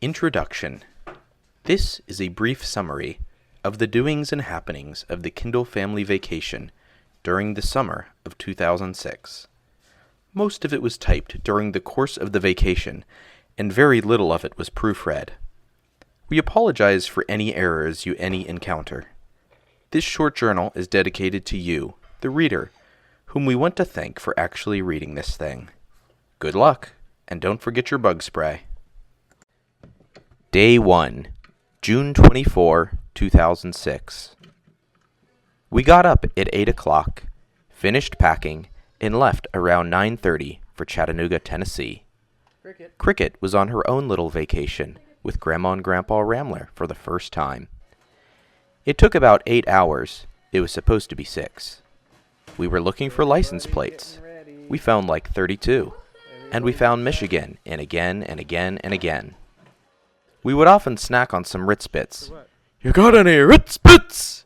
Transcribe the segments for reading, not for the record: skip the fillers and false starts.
Introduction. This is a brief summary of the doings and happenings of the Kindle family vacation during the summer of 2006. Most of it was typed during the course of the vacation, and very little of it was proofread. We apologize for any errors you encounter. This short journal is dedicated to you, the reader, whom we want to thank for actually reading this thing. Good luck, and don't forget your bug spray. Day 1, June 24, 2006. We got up at 8 o'clock, finished packing, and left around 9:30 for Chattanooga, Tennessee. Cricket was on her own little vacation with Grandma and Grandpa Ramler for the first time. It took about 8 hours. It was supposed to be 6. We were looking for license plates. We found like 32, and we found Michigan, and again and again and again. We would often snack on some Ritz Bits. You got any Ritz Bits?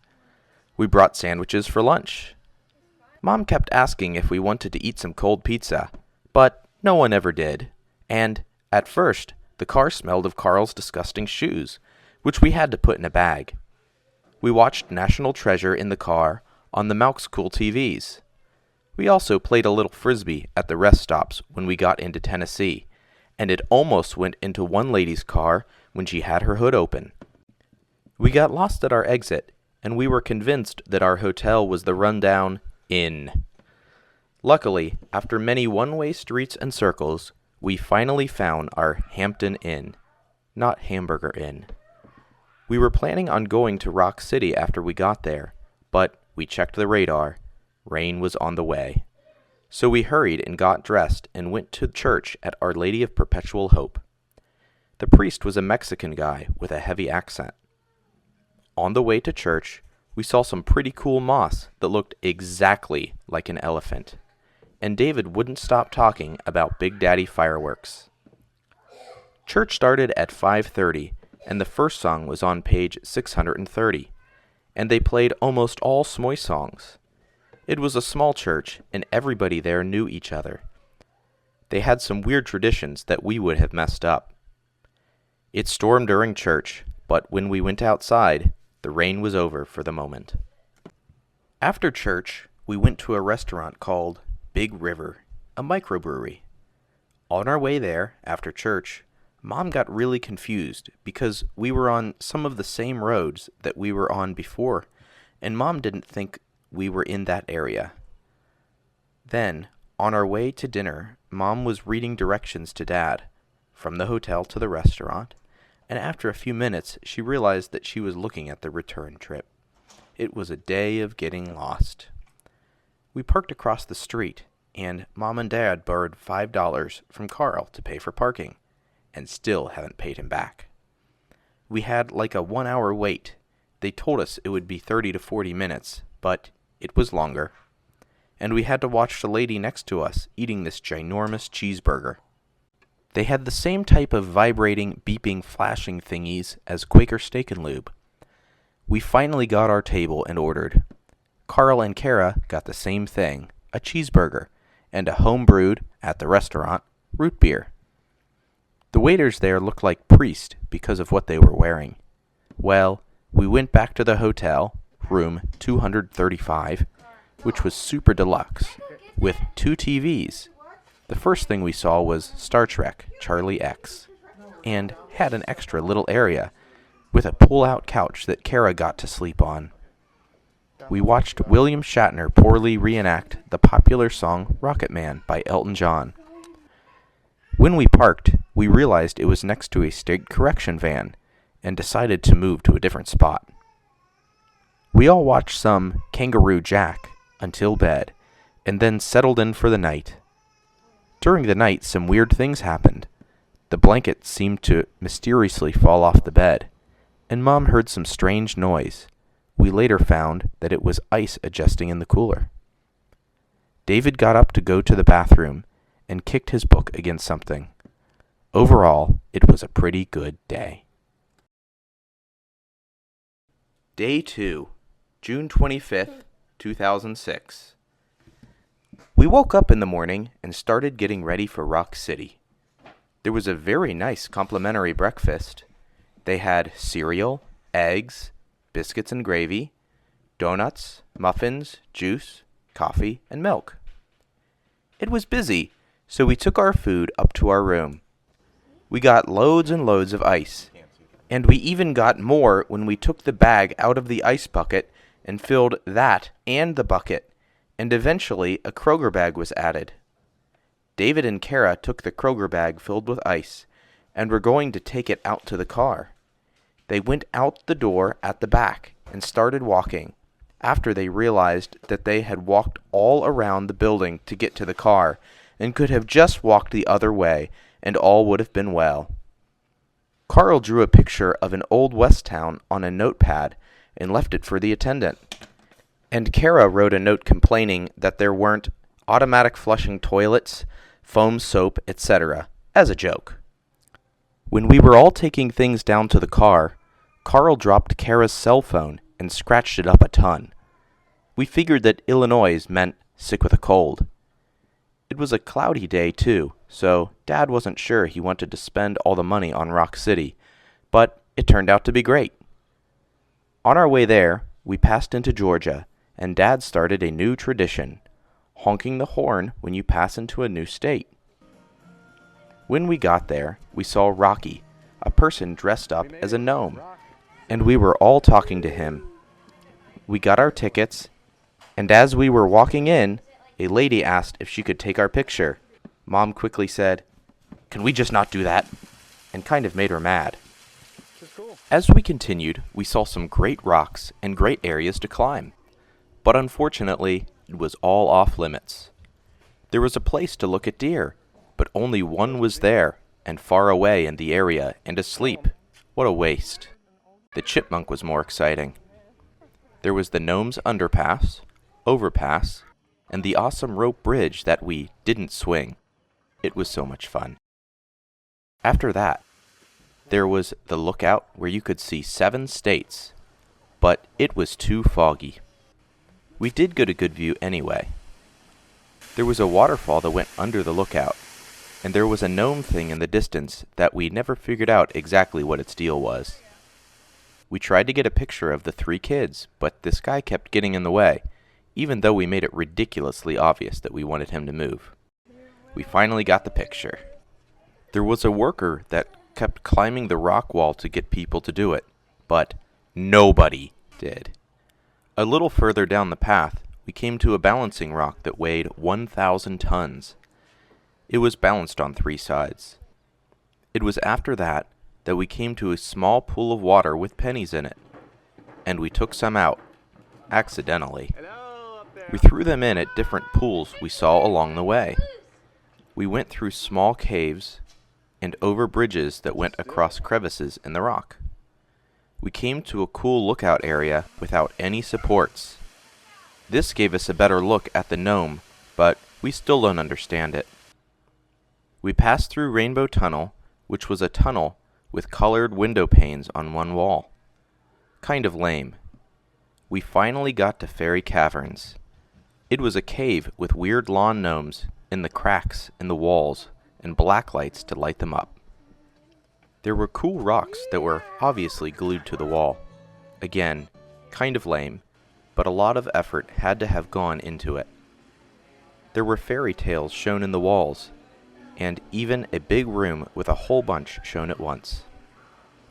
We brought sandwiches for lunch. Mom kept asking if we wanted to eat some cold pizza, but no one ever did. And, at first, the car smelled of Carl's disgusting shoes, which we had to put in a bag. We watched National Treasure in the car on the Malk's Cool TVs. We also played a little frisbee at the rest stops when we got into Tennessee, and it almost went into one lady's car when she had her hood open. We got lost at our exit, and we were convinced that our hotel was the rundown Inn. Luckily, after many one-way streets and circles, we finally found our Hampton Inn, not Hamburger Inn. We were planning on going to Rock City after we got there, but we checked the radar. Rain was on the way. So we hurried and got dressed and went to church at Our Lady of Perpetual Hope. The priest was a Mexican guy with a heavy accent. On the way to church, we saw some pretty cool moss that looked exactly like an elephant, and David wouldn't stop talking about Big Daddy fireworks. Church started at 5:30, and the first song was on page 630, and they played almost all Smoy songs. It was a small church, and everybody there knew each other. They had some weird traditions that we would have messed up. It stormed during church, but when we went outside, the rain was over for the moment. After church, we went to a restaurant called Big River, a microbrewery. On our way there, after church, Mom got really confused because we were on some of the same roads that we were on before, and Mom didn't think we were in that area. Then, on our way to dinner, Mom was reading directions to Dad, from the hotel to the restaurant, and after a few minutes, she realized that she was looking at the return trip. It was a day of getting lost. We parked across the street, and Mom and Dad borrowed $5 from Carl to pay for parking, and still haven't paid him back. We had like a 1-hour wait. They told us it would be 30 to 40 minutes, but it was longer. And we had to watch the lady next to us eating this ginormous cheeseburger. They had the same type of vibrating, beeping, flashing thingies as Quaker Steak and Lube. We finally got our table and ordered. Carl and Kara got the same thing, a cheeseburger, and a home-brewed, at the restaurant, root beer. The waiters there looked like priests because of what they were wearing. Well, we went back to the hotel, room 235, which was super deluxe, with 2 TVs. The first thing we saw was Star Trek, Charlie X, and had an extra little area with a pull-out couch that Kara got to sleep on. We watched William Shatner poorly reenact the popular song Rocket Man by Elton John. When we parked, we realized it was next to a state correction van and decided to move to a different spot. We all watched some Kangaroo Jack until bed and then settled in for the night. During the night, some weird things happened. The blanket seemed to mysteriously fall off the bed, and Mom heard some strange noise. We later found that it was ice adjusting in the cooler. David got up to go to the bathroom and kicked his book against something. Overall, it was a pretty good day. Day 2, June 25th, 2006. We woke up in the morning and started getting ready for Rock City. There was a very nice complimentary breakfast. They had cereal, eggs, biscuits and gravy, donuts, muffins, juice, coffee, and milk. It was busy, so we took our food up to our room. We got loads and loads of ice, and we even got more when we took the bag out of the ice bucket and filled that and the bucket, and eventually a Kroger bag was added. David and Kara took the Kroger bag filled with ice and were going to take it out to the car. They went out the door at the back and started walking after they realized that they had walked all around the building to get to the car and could have just walked the other way and all would have been well. Carl drew a picture of an old West town on a notepad and left it for the attendant. And Kara wrote a note complaining that there weren't automatic flushing toilets, foam soap, etc., as a joke. When we were all taking things down to the car, Carl dropped Kara's cell phone and scratched it up a ton. We figured that Illinois meant sick with a cold. It was a cloudy day, too, so Dad wasn't sure he wanted to spend all the money on Rock City, but it turned out to be great. On our way there, we passed into Georgia, and Dad started a new tradition, honking the horn when you pass into a new state. When we got there, we saw Rocky, a person dressed up as a gnome, and we were all talking to him. We got our tickets, and as we were walking in, a lady asked if she could take our picture. Mom quickly said, "Can we just not do that?" and kind of made her mad. As we continued, we saw some great rocks and great areas to climb, but unfortunately, it was all off limits. There was a place to look at deer, but only one was there, and far away in the area and asleep. What a waste. The chipmunk was more exciting. There was the gnome's underpass, overpass, and the awesome rope bridge that we didn't swing. It was so much fun. After that, there was the lookout where you could see 7 states, but it was too foggy. We did get a good view anyway. There was a waterfall that went under the lookout, and there was a gnome thing in the distance that we never figured out exactly what its deal was. We tried to get a picture of the 3 kids, but this guy kept getting in the way, even though we made it ridiculously obvious that we wanted him to move. We finally got the picture. There was a worker that kept climbing the rock wall to get people to do it, but nobody did. A little further down the path, we came to a balancing rock that weighed 1,000 tons. It was balanced on 3 sides. It was after that we came to a small pool of water with pennies in it, and we took some out, accidentally. We threw them in at different pools we saw along the way. We went through small caves and over bridges that went across crevices in the rock. We came to a cool lookout area without any supports. This gave us a better look at the gnome, but we still don't understand it. We passed through Rainbow Tunnel, which was a tunnel with colored window panes on one wall. Kind of lame. We finally got to Fairy Caverns. It was a cave with weird lawn gnomes in the cracks in the walls and black lights to light them up. There were cool rocks that were obviously glued to the wall. Again, kind of lame, but a lot of effort had to have gone into it. There were fairy tales shown in the walls, and even a big room with a whole bunch shown at once.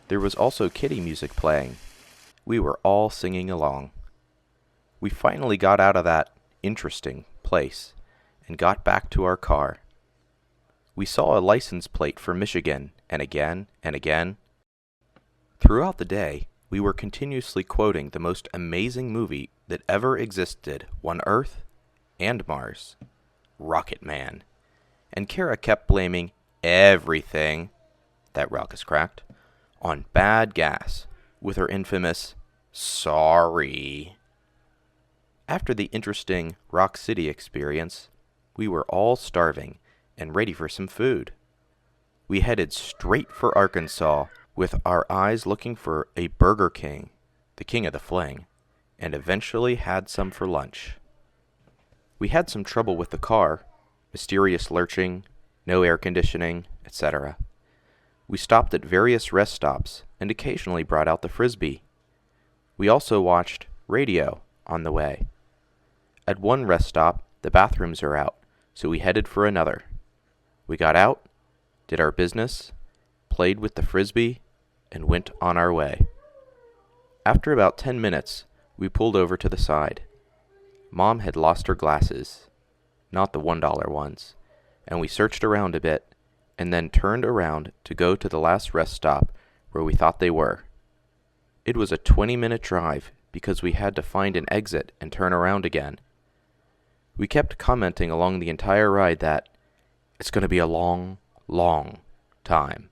There was also kiddie music playing. We were all singing along. We finally got out of that interesting place and got back to our car. We saw a license plate for Michigan, and again and again. Throughout the day, we were continuously quoting the most amazing movie that ever existed on Earth and Mars, Rocket Man. And Kara kept blaming everything, that rock is cracked, on bad gas, with her infamous, "Sorry." After the interesting Rock City experience, we were all starving and ready for some food. We headed straight for Arkansas, with our eyes looking for a Burger King, the king of the fling, and eventually had some for lunch. We had some trouble with the car, mysterious lurching, no air conditioning, etc. We stopped at various rest stops and occasionally brought out the Frisbee. We also watched radio on the way. At one rest stop, the bathrooms are out, so we headed for another. We got out, did our business, played with the Frisbee, and went on our way. After about 10 minutes, we pulled over to the side. Mom had lost her glasses, not the $1 ones, and we searched around a bit, and then turned around to go to the last rest stop where we thought they were. It was a 20-minute drive because we had to find an exit and turn around again. We kept commenting along the entire ride that it's going to be a long, long time,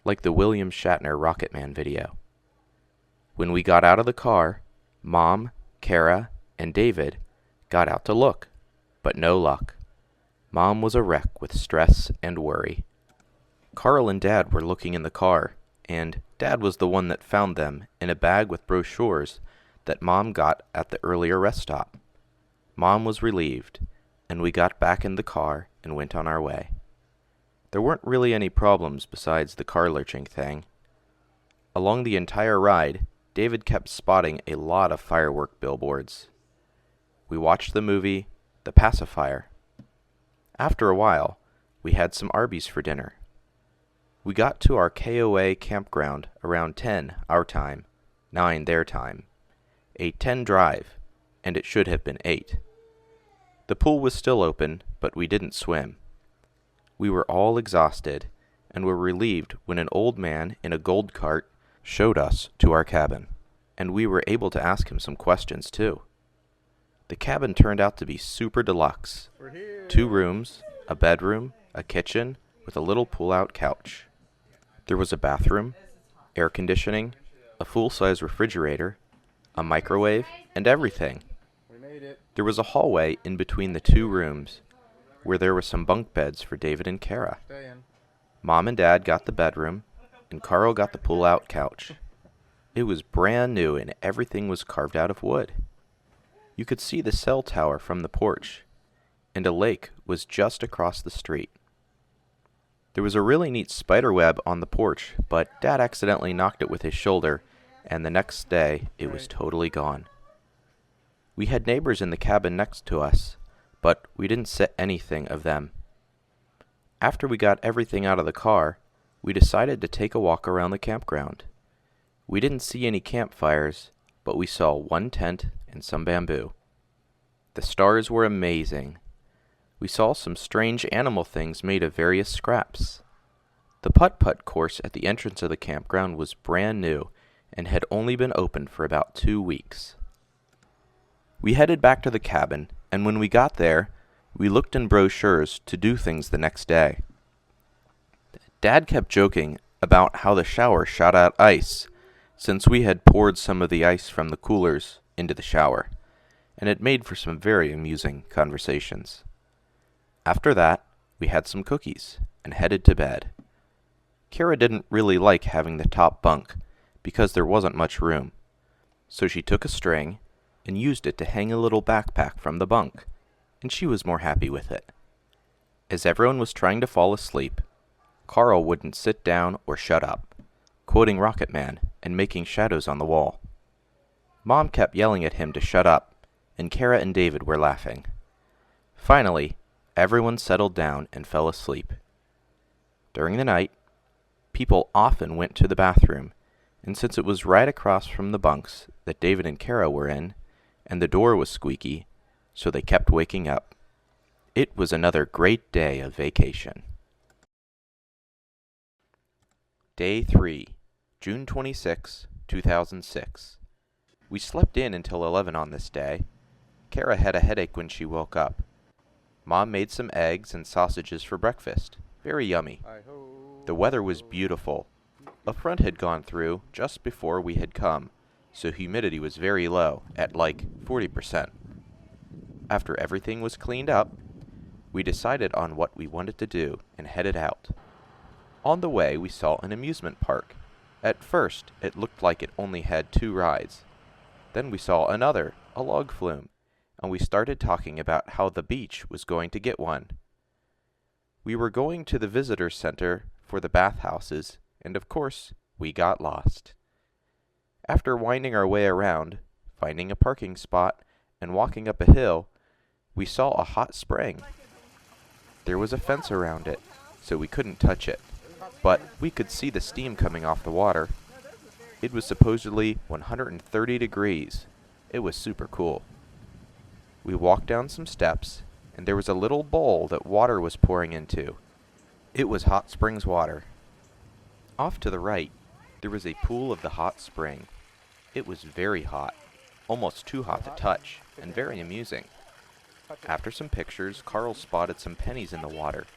like the William Shatner Rocketman video. When we got out of the car, Mom, Kara, and David got out to look, but no luck. Mom was a wreck with stress and worry. Carl and Dad were looking in the car, and Dad was the one that found them in a bag with brochures that Mom got at the earlier rest stop. Mom was relieved, and we got back in the car and went on our way. There weren't really any problems besides the car lurching thing. Along the entire ride, David kept spotting a lot of firework billboards. We watched the movie The Pacifier. After a while, we had some Arby's for dinner. We got to our KOA campground around 10 our time, 9 their time. A 10 drive, and it should have been 8. The pool was still open, but we didn't swim. We were all exhausted, and were relieved when an old man in a gold cart showed us to our cabin, and we were able to ask him some questions too. The cabin turned out to be super deluxe. 2 rooms, a bedroom, a kitchen, with a little pull-out couch. There was a bathroom, air conditioning, a full-size refrigerator, a microwave, and everything. There was a hallway in between the 2 rooms, where there were some bunk beds for David and Kara. Mom and Dad got the bedroom, and Carl got the pull-out couch. It was brand new and everything was carved out of wood. You could see the cell tower from the porch, and a lake was just across the street. There was a really neat spider web on the porch, but Dad accidentally knocked it with his shoulder, and the next day it was totally gone. We had neighbors in the cabin next to us, but we didn't see anything of them. After we got everything out of the car, we decided to take a walk around the campground. We didn't see any campfires, but we saw 1 tent and some bamboo. The stars were amazing. We saw some strange animal things made of various scraps. The putt-putt course at the entrance of the campground was brand new and had only been open for about 2 weeks. We headed back to the cabin, and when we got there, we looked in brochures to do things the next day. Dad kept joking about how the shower shot out ice, since we had poured some of the ice from the coolers into the shower, and it made for some very amusing conversations. After that, we had some cookies and headed to bed. Kara didn't really like having the top bunk because there wasn't much room, so she took a string and used it to hang a little backpack from the bunk, and she was more happy with it. As everyone was trying to fall asleep, Carl wouldn't sit down or shut up, quoting Rocketman and making shadows on the wall. Mom kept yelling at him to shut up, and Kara and David were laughing. Finally, everyone settled down and fell asleep. During the night, people often went to the bathroom, and since it was right across from the bunks that David and Kara were in, and the door was squeaky, so they kept waking up. It was another great day of vacation. Day 3, June 26, 2006. We slept in until 11 on this day. Kara had a headache when she woke up. Mom made some eggs and sausages for breakfast. Very yummy. The weather was beautiful. A front had gone through just before we had come, so humidity was very low, at like 40%. After everything was cleaned up, we decided on what we wanted to do and headed out. On the way, we saw an amusement park. At first, it looked like it only had 2 rides. Then we saw another, a log flume, and we started talking about how the beach was going to get one. We were going to the visitor center for the bathhouses, and of course, we got lost. After winding our way around, finding a parking spot, and walking up a hill, we saw a hot spring. There was a fence around it, so we couldn't touch it, but we could see the steam coming off the water. It was supposedly 130 degrees. It was super cool. We walked down some steps, and there was a little bowl that water was pouring into. It was hot springs water. Off to the right, there was a pool of the hot spring. It was very hot, almost too hot to touch, and very amusing. After some pictures, Carl spotted some pennies in the water.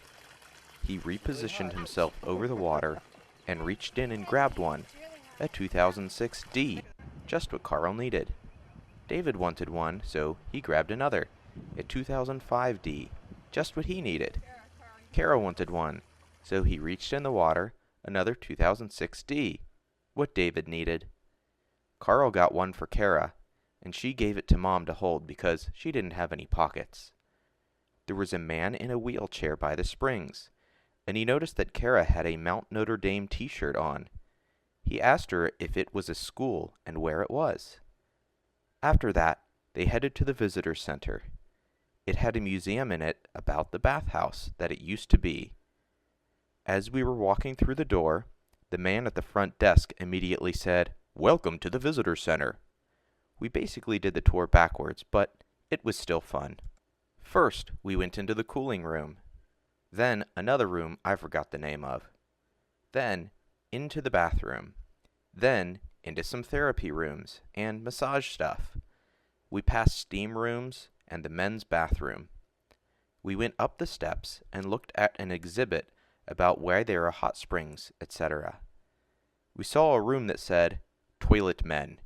He repositioned himself over the water and reached in and grabbed one, a 2006 D, just what Carl needed. David wanted one, so he grabbed another, a 2005 D, just what he needed. Kara wanted one, so he reached in the water, another 2006 D, what David needed. Carl got one for Kara, and she gave it to Mom to hold because she didn't have any pockets. There was a man in a wheelchair by the springs, and he noticed that Kara had a Mount Notre Dame t-shirt on. He asked her if it was a school and where it was. After that, they headed to the visitor center. It had a museum in it about the bathhouse that it used to be. As we were walking through the door, the man at the front desk immediately said, "Welcome to the visitor center." We basically did the tour backwards, but it was still fun. First, we went into the cooling room. Then another room I forgot the name of. Then into the bathroom. Then into some therapy rooms and massage stuff. We passed steam rooms and the men's bathroom. We went up the steps and looked at an exhibit about where there are hot springs, etc. We saw a room that said, "Toilet Men."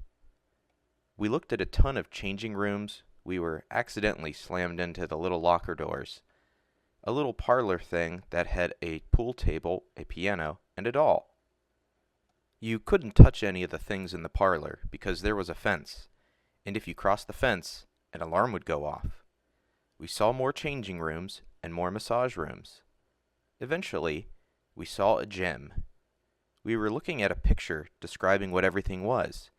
We looked at a ton of changing rooms. We were accidentally slammed into the little locker doors. A little parlor thing that had a pool table, a piano, and a doll. You couldn't touch any of the things in the parlor because there was a fence, and if you crossed the fence, an alarm would go off. We saw more changing rooms and more massage rooms. Eventually, we saw a gym. We were looking at a picture describing what everything was,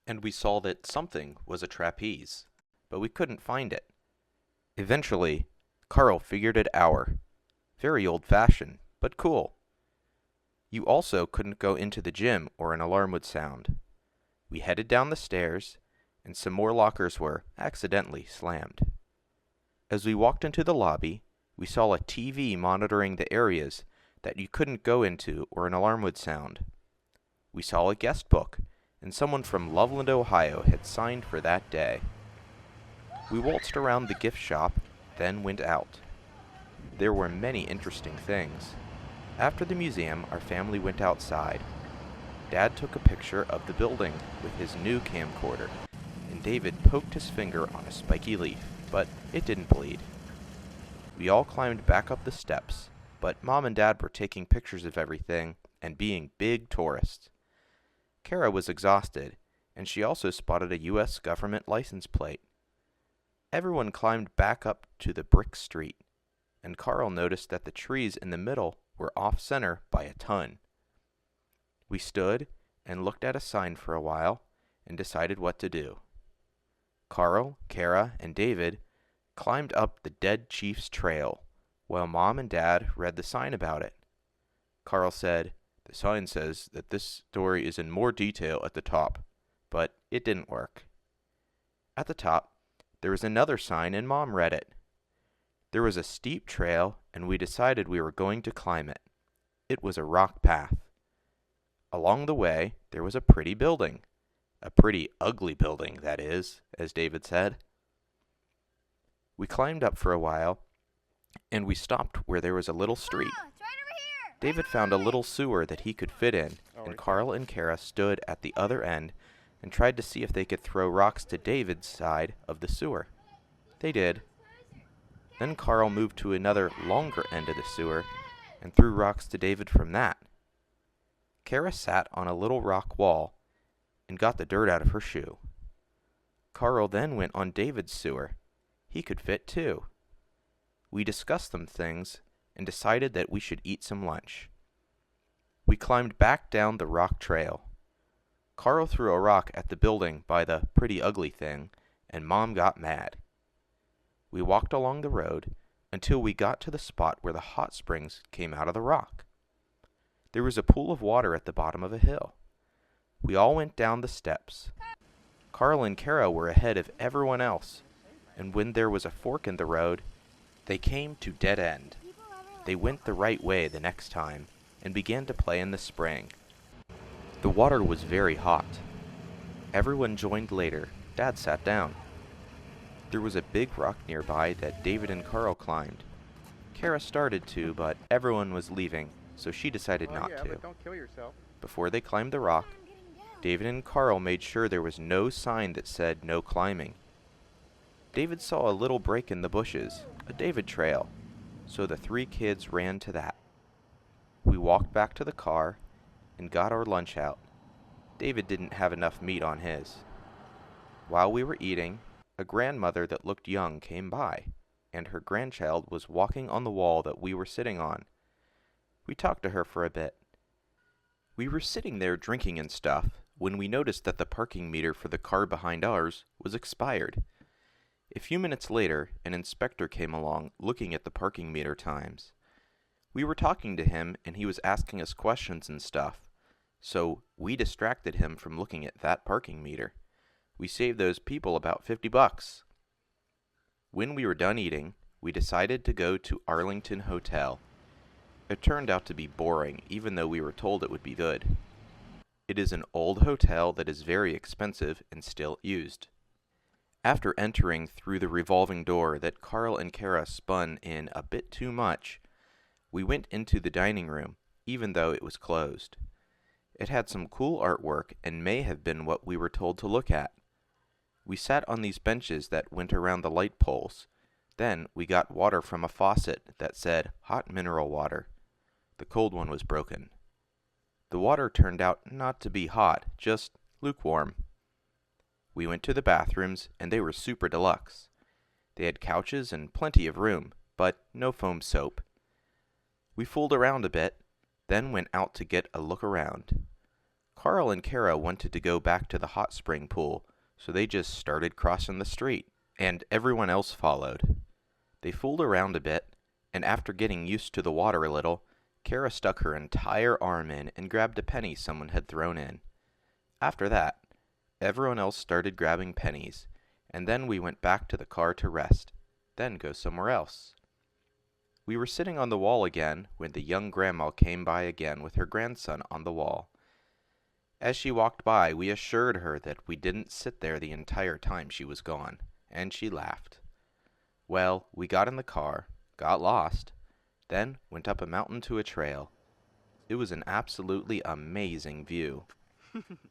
and we saw that something was a trapeze, but we couldn't find it. Eventually, Carl figured it out. Very old-fashioned, but cool. You also couldn't go into the gym or an alarm would sound. We headed down the stairs, and some more lockers were accidentally slammed. As we walked into the lobby, we saw a TV monitoring the areas that you couldn't go into or an alarm would sound. We saw a guest book, and someone from Loveland, Ohio had signed for that day. We waltzed around the gift shop, then went out. There were many interesting things. After the museum, our family went outside. Dad took a picture of the building with his new camcorder, and David poked his finger on a spiky leaf, but it didn't bleed. We all climbed back up the steps, but Mom and Dad were taking pictures of everything and being big tourists. Kara was exhausted, and she also spotted a U.S. government license plate. Everyone climbed back up to the brick street, and Carl noticed that the trees in the middle were off-center by a ton. We stood and looked at a sign for a while and decided what to do. Carl, Kara, and David climbed up the Dead Chief's Trail, while Mom and Dad read the sign about it. Carl said, "The sign says that this story is in more detail at the top," but it didn't work. At the top, there was another sign and Mom read it. There was a steep trail, and we decided we were going to climb it. It was a rock path. Along the way, there was a pretty building. A pretty ugly building, that is, as David said. We climbed up for a while, and we stopped where there was a little street. It's right over here. David found a little sewer that he could fit in, and Carl and Kara stood at the other end and tried to see if they could throw rocks to David's side of the sewer. They did. Then Carl moved to another longer end of the sewer and threw rocks to David from that. Kara sat on a little rock wall and got the dirt out of her shoe. Carl then went on David's sewer. He could fit too. We discussed some things and decided that we should eat some lunch. We climbed back down the rock trail. Carl threw a rock at the building by the Pretty Ugly Thing, and Mom got mad. We walked along the road until we got to the spot where the hot springs came out of the rock. There was a pool of water at the bottom of a hill. We all went down the steps. Carl and Kara were ahead of everyone else, and when there was a fork in the road, they came to dead end. They went the right way the next time and began to play in the spring. The water was very hot. Everyone joined later. Dad sat down. There was a big rock nearby that David and Carl climbed. Kara started to, but everyone was leaving, so she decided not to. But don't kill yourself. Before they climbed the rock, David and Carl made sure there was no sign that said no climbing. David saw a little break in the bushes, a David trail, so the three kids ran to that. We walked back to the car and got our lunch out. David didn't have enough meat on his. While we were eating, a grandmother that looked young came by, and her grandchild was walking on the wall that we were sitting on. We talked to her for a bit. We were sitting there drinking and stuff when we noticed that the parking meter for the car behind ours was expired. A few minutes later, an inspector came along looking at the parking meter times. We were talking to him and he was asking us questions and stuff, so we distracted him from looking at that parking meter. We saved those people about $50. When we were done eating, we decided to go to Arlington Hotel. It turned out to be boring, even though we were told it would be good. It is an old hotel that is very expensive and still used. After entering through the revolving door that Carl and Kara spun in a bit too much, we went into the dining room, even though it was closed. It had some cool artwork and may have been what we were told to look at. We sat on these benches that went around the light poles. Then we got water from a faucet that said hot mineral water. The cold one was broken. The water turned out not to be hot, just lukewarm. We went to the bathrooms, and they were super deluxe. They had couches and plenty of room, but no foam soap. We fooled around a bit, then went out to get a look around. Carl and Kara wanted to go back to the hot spring pool, so they just started crossing the street, and everyone else followed. They fooled around a bit, and after getting used to the water a little, Kara stuck her entire arm in and grabbed a penny someone had thrown in. After that, everyone else started grabbing pennies, and then we went back to the car to rest, then go somewhere else. We were sitting on the wall again when the young grandma came by again with her grandson on the wall. As she walked by, we assured her that we didn't sit there the entire time she was gone, and she laughed. Well, we got in the car, got lost, then went up a mountain to a trail. It was an absolutely amazing view.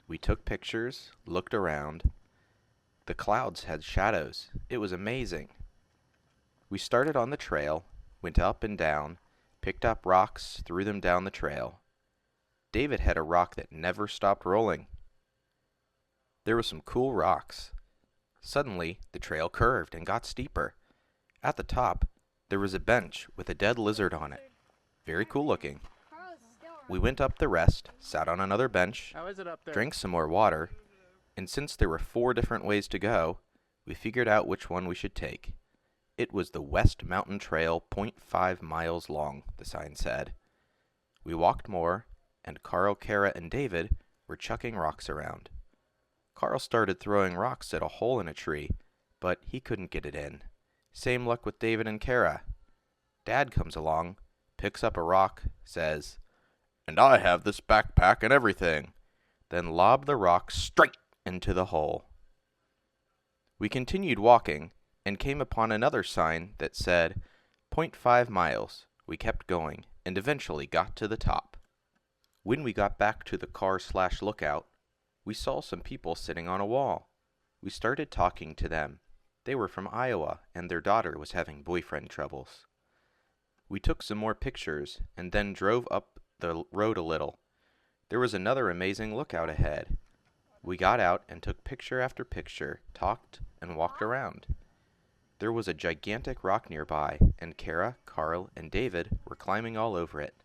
We took pictures, looked around. The clouds had shadows. It was amazing. We started on the trail, went up and down, picked up rocks, threw them down the trail. David had a rock that never stopped rolling. There were some cool rocks. Suddenly, the trail curved and got steeper. At the top, there was a bench with a dead lizard on it. Very cool looking. We went up the rest, sat on another bench, How is it up there? drank some more water, and since there were 4 different ways to go, we figured out which one we should take. It was the West Mountain Trail, 0.5 miles long, the sign said. We walked more, and Carl, Kara, and David were chucking rocks around. Carl started throwing rocks at a hole in a tree, but he couldn't get it in. Same luck with David and Kara. Dad comes along, picks up a rock, says, "And I have this backpack and everything," then lobbed the rock straight into the hole. We continued walking and came upon another sign that said 0.5 miles. We kept going and eventually got to the top. When we got back to the car/lookout, we saw some people sitting on a wall. We started talking to them. They were from Iowa, and their daughter was having boyfriend troubles. We took some more pictures and then drove up the road a little. There was another amazing lookout ahead. We got out and took picture after picture, talked, and walked around. There was a gigantic rock nearby, and Kara, Carl, and David were climbing all over it.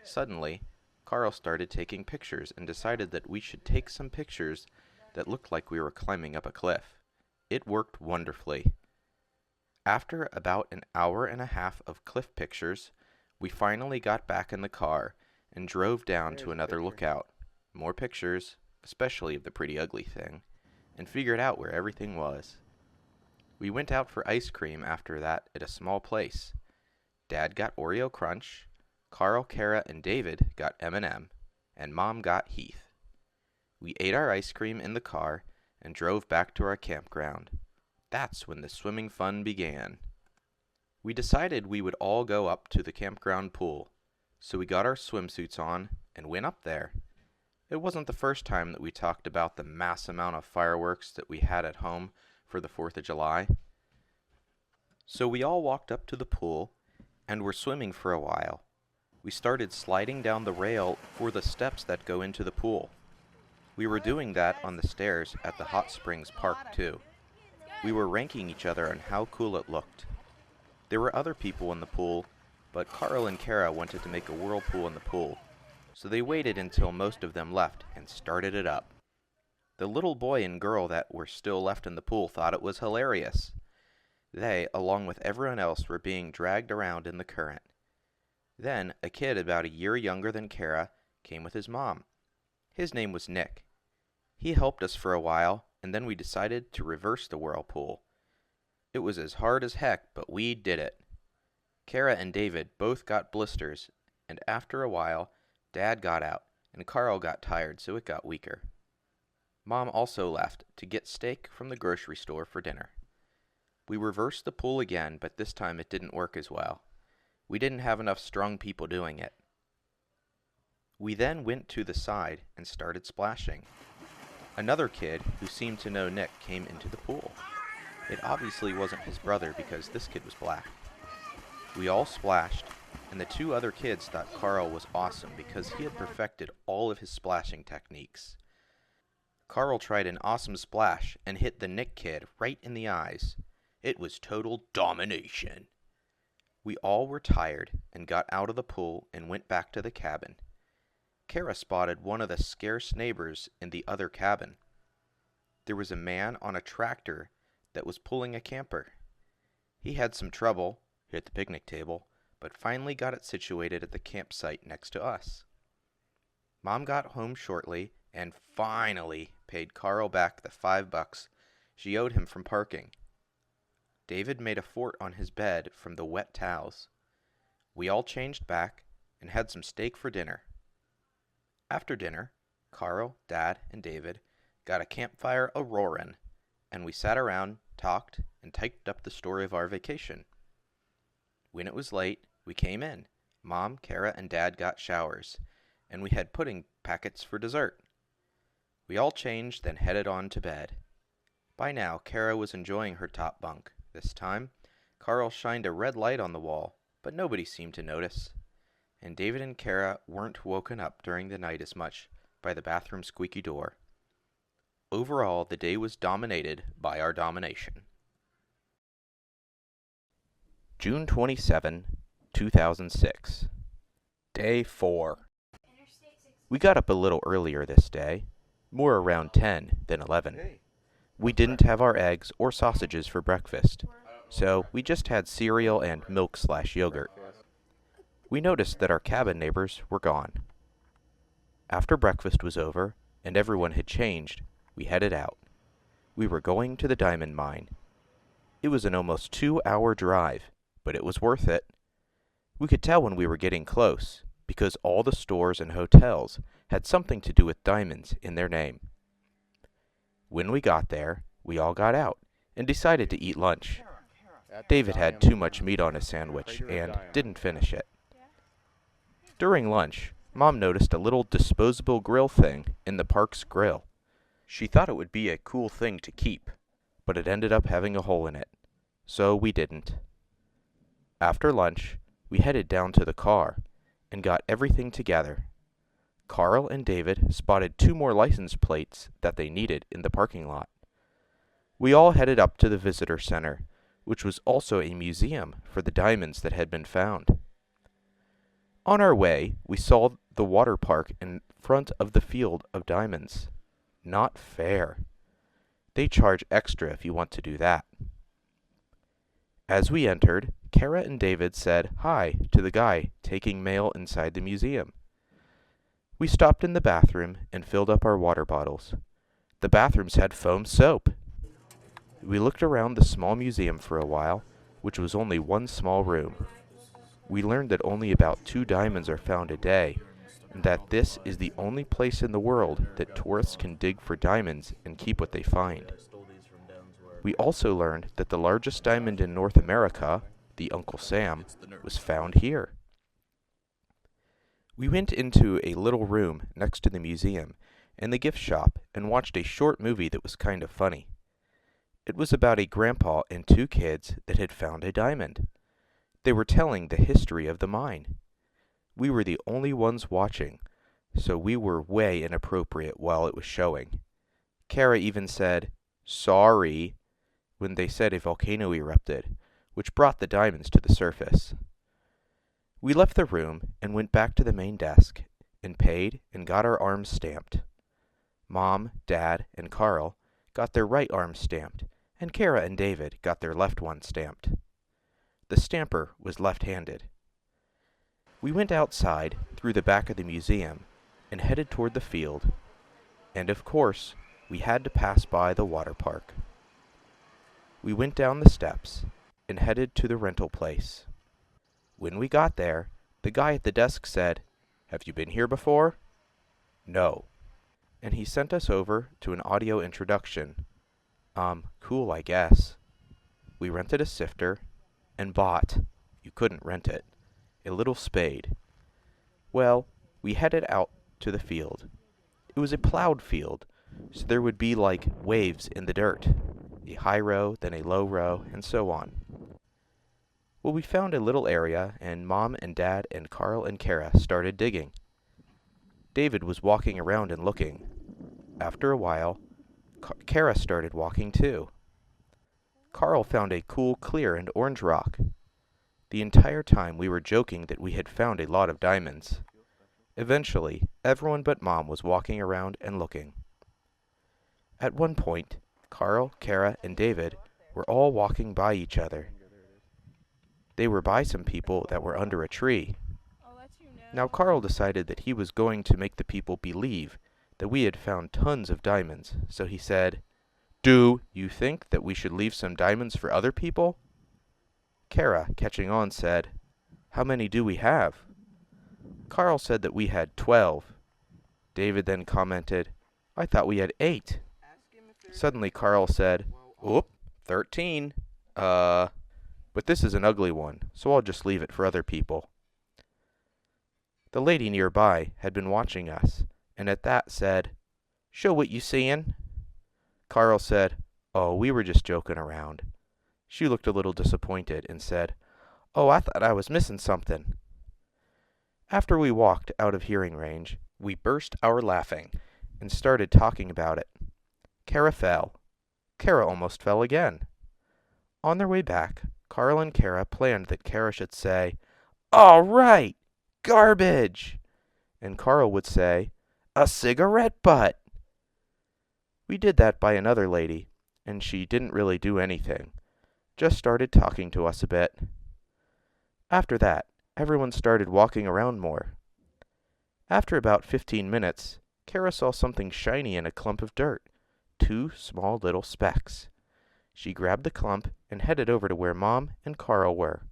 Suddenly, Carl started taking pictures and decided that we should take some pictures that looked like we were climbing up a cliff. It worked wonderfully. After about an hour and a half of cliff pictures, we finally got back in the car and drove down to another lookout. More pictures, especially of the pretty ugly thing, and figured out where everything was. We went out for ice cream after that at a small place. Dad got Oreo Crunch, Carl, Kara, and David got M&M, and Mom got Heath. We ate our ice cream in the car and drove back to our campground. That's when the swimming fun began. We decided we would all go up to the campground pool, so we got our swimsuits on and went up there. It wasn't the first time that we talked about the mass amount of fireworks that we had at home for the 4th of July. So we all walked up to the pool and were swimming for a while. We started sliding down the rail for the steps that go into the pool. We were doing that on the stairs at the Hot Springs Park too. We were ranking each other on how cool it looked. There were other people in the pool, but Carl and Kara wanted to make a whirlpool in the pool, so they waited until most of them left and started it up. The little boy and girl that were still left in the pool thought it was hilarious. They, along with everyone else, were being dragged around in the current. Then, a kid about a year younger than Kara came with his mom. His name was Nick. He helped us for a while, and then we decided to reverse the whirlpool. It was as hard as heck, but we did it. Kara and David both got blisters, and after a while, Dad got out, and Carl got tired, so it got weaker. Mom also left to get steak from the grocery store for dinner. We reversed the pool again, but this time it didn't work as well. We didn't have enough strong people doing it. We then went to the side and started splashing. Another kid who seemed to know Nick came into the pool. It obviously wasn't his brother because this kid was black. We all splashed, and the two other kids thought Carl was awesome because he had perfected all of his splashing techniques. Carl tried an awesome splash and hit the Nick kid right in the eyes. It was total domination. We all were tired and got out of the pool and went back to the cabin. Kara spotted one of the scarce neighbors in the other cabin. There was a man on a tractor that was pulling a camper. He had some trouble, hit the picnic table, but finally got it situated at the campsite next to us. Mom got home shortly and finally paid Carl back the $5 she owed him from parking. David made a fort on his bed from the wet towels. We all changed back and had some steak for dinner. After dinner, Carl, Dad, and David got a campfire a-roarin', and we sat around, talked, and typed up the story of our vacation. When it was late, we came in. Mom, Kara, and Dad got showers, and we had pudding packets for dessert. We all changed, then headed on to bed. By now, Kara was enjoying her top bunk. This time, Carl shined a red light on the wall, but nobody seemed to notice. And David and Kara weren't woken up during the night as much by the bathroom squeaky door. Overall, the day was dominated by our domination. June 27, 2006. Day 4. We got up a little earlier this day, more around 10 than 11. We didn't have our eggs or sausages for breakfast, so we just had cereal and milk/yogurt. We noticed that our cabin neighbors were gone. After breakfast was over and everyone had changed, we headed out. We were going to the diamond mine. It was an almost 2-hour drive, but it was worth it. We could tell when we were getting close, because all the stores and hotels had something to do with diamonds in their name. When we got there, we all got out and decided to eat lunch. David had too much meat on his sandwich and didn't finish it. During lunch, Mom noticed a little disposable grill thing in the park's grill. She thought it would be a cool thing to keep, but it ended up having a hole in it, so we didn't. After lunch, we headed down to the car and got everything together. Carl and David spotted 2 more license plates that they needed in the parking lot. We all headed up to the visitor center, which was also a museum for the diamonds that had been found. On our way, we saw the water park in front of the Field of Diamonds. Not fair. They charge extra if you want to do that. As we entered, Kara and David said hi to the guy taking mail inside the museum. We stopped in the bathroom and filled up our water bottles. The bathrooms had foam soap. We looked around the small museum for a while, which was only one small room. We learned that only about 2 diamonds are found a day, and that this is the only place in the world that tourists can dig for diamonds and keep what they find. We also learned that the largest diamond in North America, the Uncle Sam, was found here. We went into a little room next to the museum and the gift shop and watched a short movie that was kind of funny. It was about a grandpa and 2 kids that had found a diamond. They were telling the history of the mine. We were the only ones watching, so we were way inappropriate while it was showing. Kara even said, "Sorry," when they said a volcano erupted, which brought the diamonds to the surface. We left the room and went back to the main desk and paid and got our arms stamped. Mom, Dad, and Carl got their right arms stamped, and Kara and David got their left one stamped. The stamper was left-handed. We went outside through the back of the museum and headed toward the field, and of course, we had to pass by the water park. We went down the steps and headed to the rental place. When we got there, the guy at the desk said, "Have you been here before?" "No." And he sent us over to an audio introduction. Cool, I guess. We rented a sifter and bought, you couldn't rent it, a little spade. Well, we headed out to the field. It was a plowed field, so there would be like waves in the dirt, a high row, then a low row, and so on. Well, we found a little area, and Mom and Dad and Carl and Kara started digging. David was walking around and looking. After a while, Kara started walking too. Carl found a cool, clear, and orange rock. The entire time we were joking that we had found a lot of diamonds. Eventually, everyone but Mom was walking around and looking. At one point, Carl, Kara, and David were all walking by each other. They were by some people that were under a tree. Now Carl decided that he was going to make the people believe that we had found tons of diamonds, so he said, "Do you think that we should leave some diamonds for other people?" Kara, catching on, said, "How many do we have?" Carl said that we had 12. David then commented, "I thought we had 8. Suddenly Carl said, "Oop, 13. But this is an ugly one, so I'll just leave it for other people." The lady nearby had been watching us, and at that said, "Show what you seein'." Carl said, "Oh, we were just joking around." She looked a little disappointed and said, "Oh, I thought I was missing something." After we walked out of hearing range, we burst our laughing and started talking about it. Kara fell. Kara almost fell again. On their way back, Carl and Kara planned that Kara should say, "All right, garbage," and Carl would say, "A cigarette butt." We did that by another lady, and she didn't really do anything, just started talking to us a bit. After that, everyone started walking around more. After about 15 minutes, Kara saw something shiny in a clump of dirt, 2 small little specks. She grabbed the clump and headed over to where Mom and Carl were.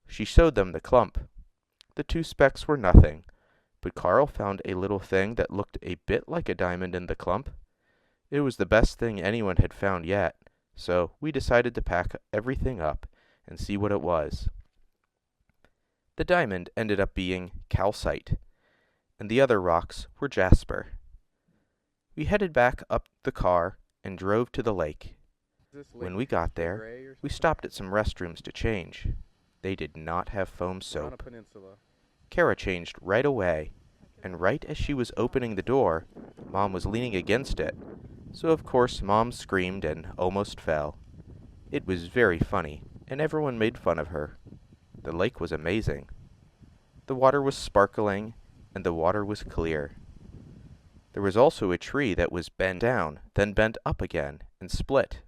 She showed them the clump. The 2 specks were nothing, but Carl found a little thing that looked a bit like a diamond in the clump. It was the best thing anyone had found yet, so we decided to pack everything up and see what it was. The diamond ended up being calcite, and the other rocks were jasper. We headed back up the car and drove to the lake. When we got there, we stopped at some restrooms to change. They did not have foam soap. Kara changed right away, and right as she was opening the door, Mom was leaning against it, so of course Mom screamed and almost fell. It was very funny, and everyone made fun of her. The lake was amazing. The water was sparkling, and the water was clear. There was also a tree that was bent down, then bent up again, and split.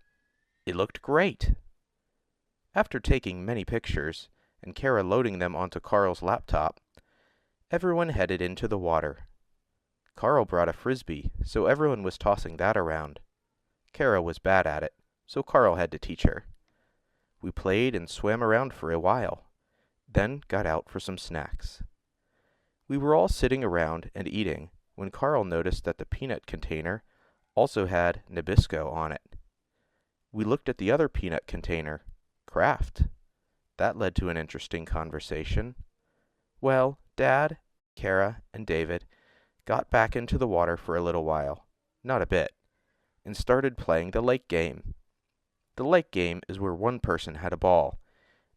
It looked great! After taking many pictures, and Kara loading them onto Carl's laptop, everyone headed into the water. Carl brought a frisbee, so everyone was tossing that around. Kara was bad at it, so Carl had to teach her. We played and swam around for a while, then got out for some snacks. We were all sitting around and eating when Carl noticed that the peanut container also had Nabisco on it. We looked at the other peanut container, Kraft. That led to an interesting conversation. Well, Dad, Kara, and David got back into the water for a little while, not a bit, and started playing the lake game. The lake game is where one person had a ball,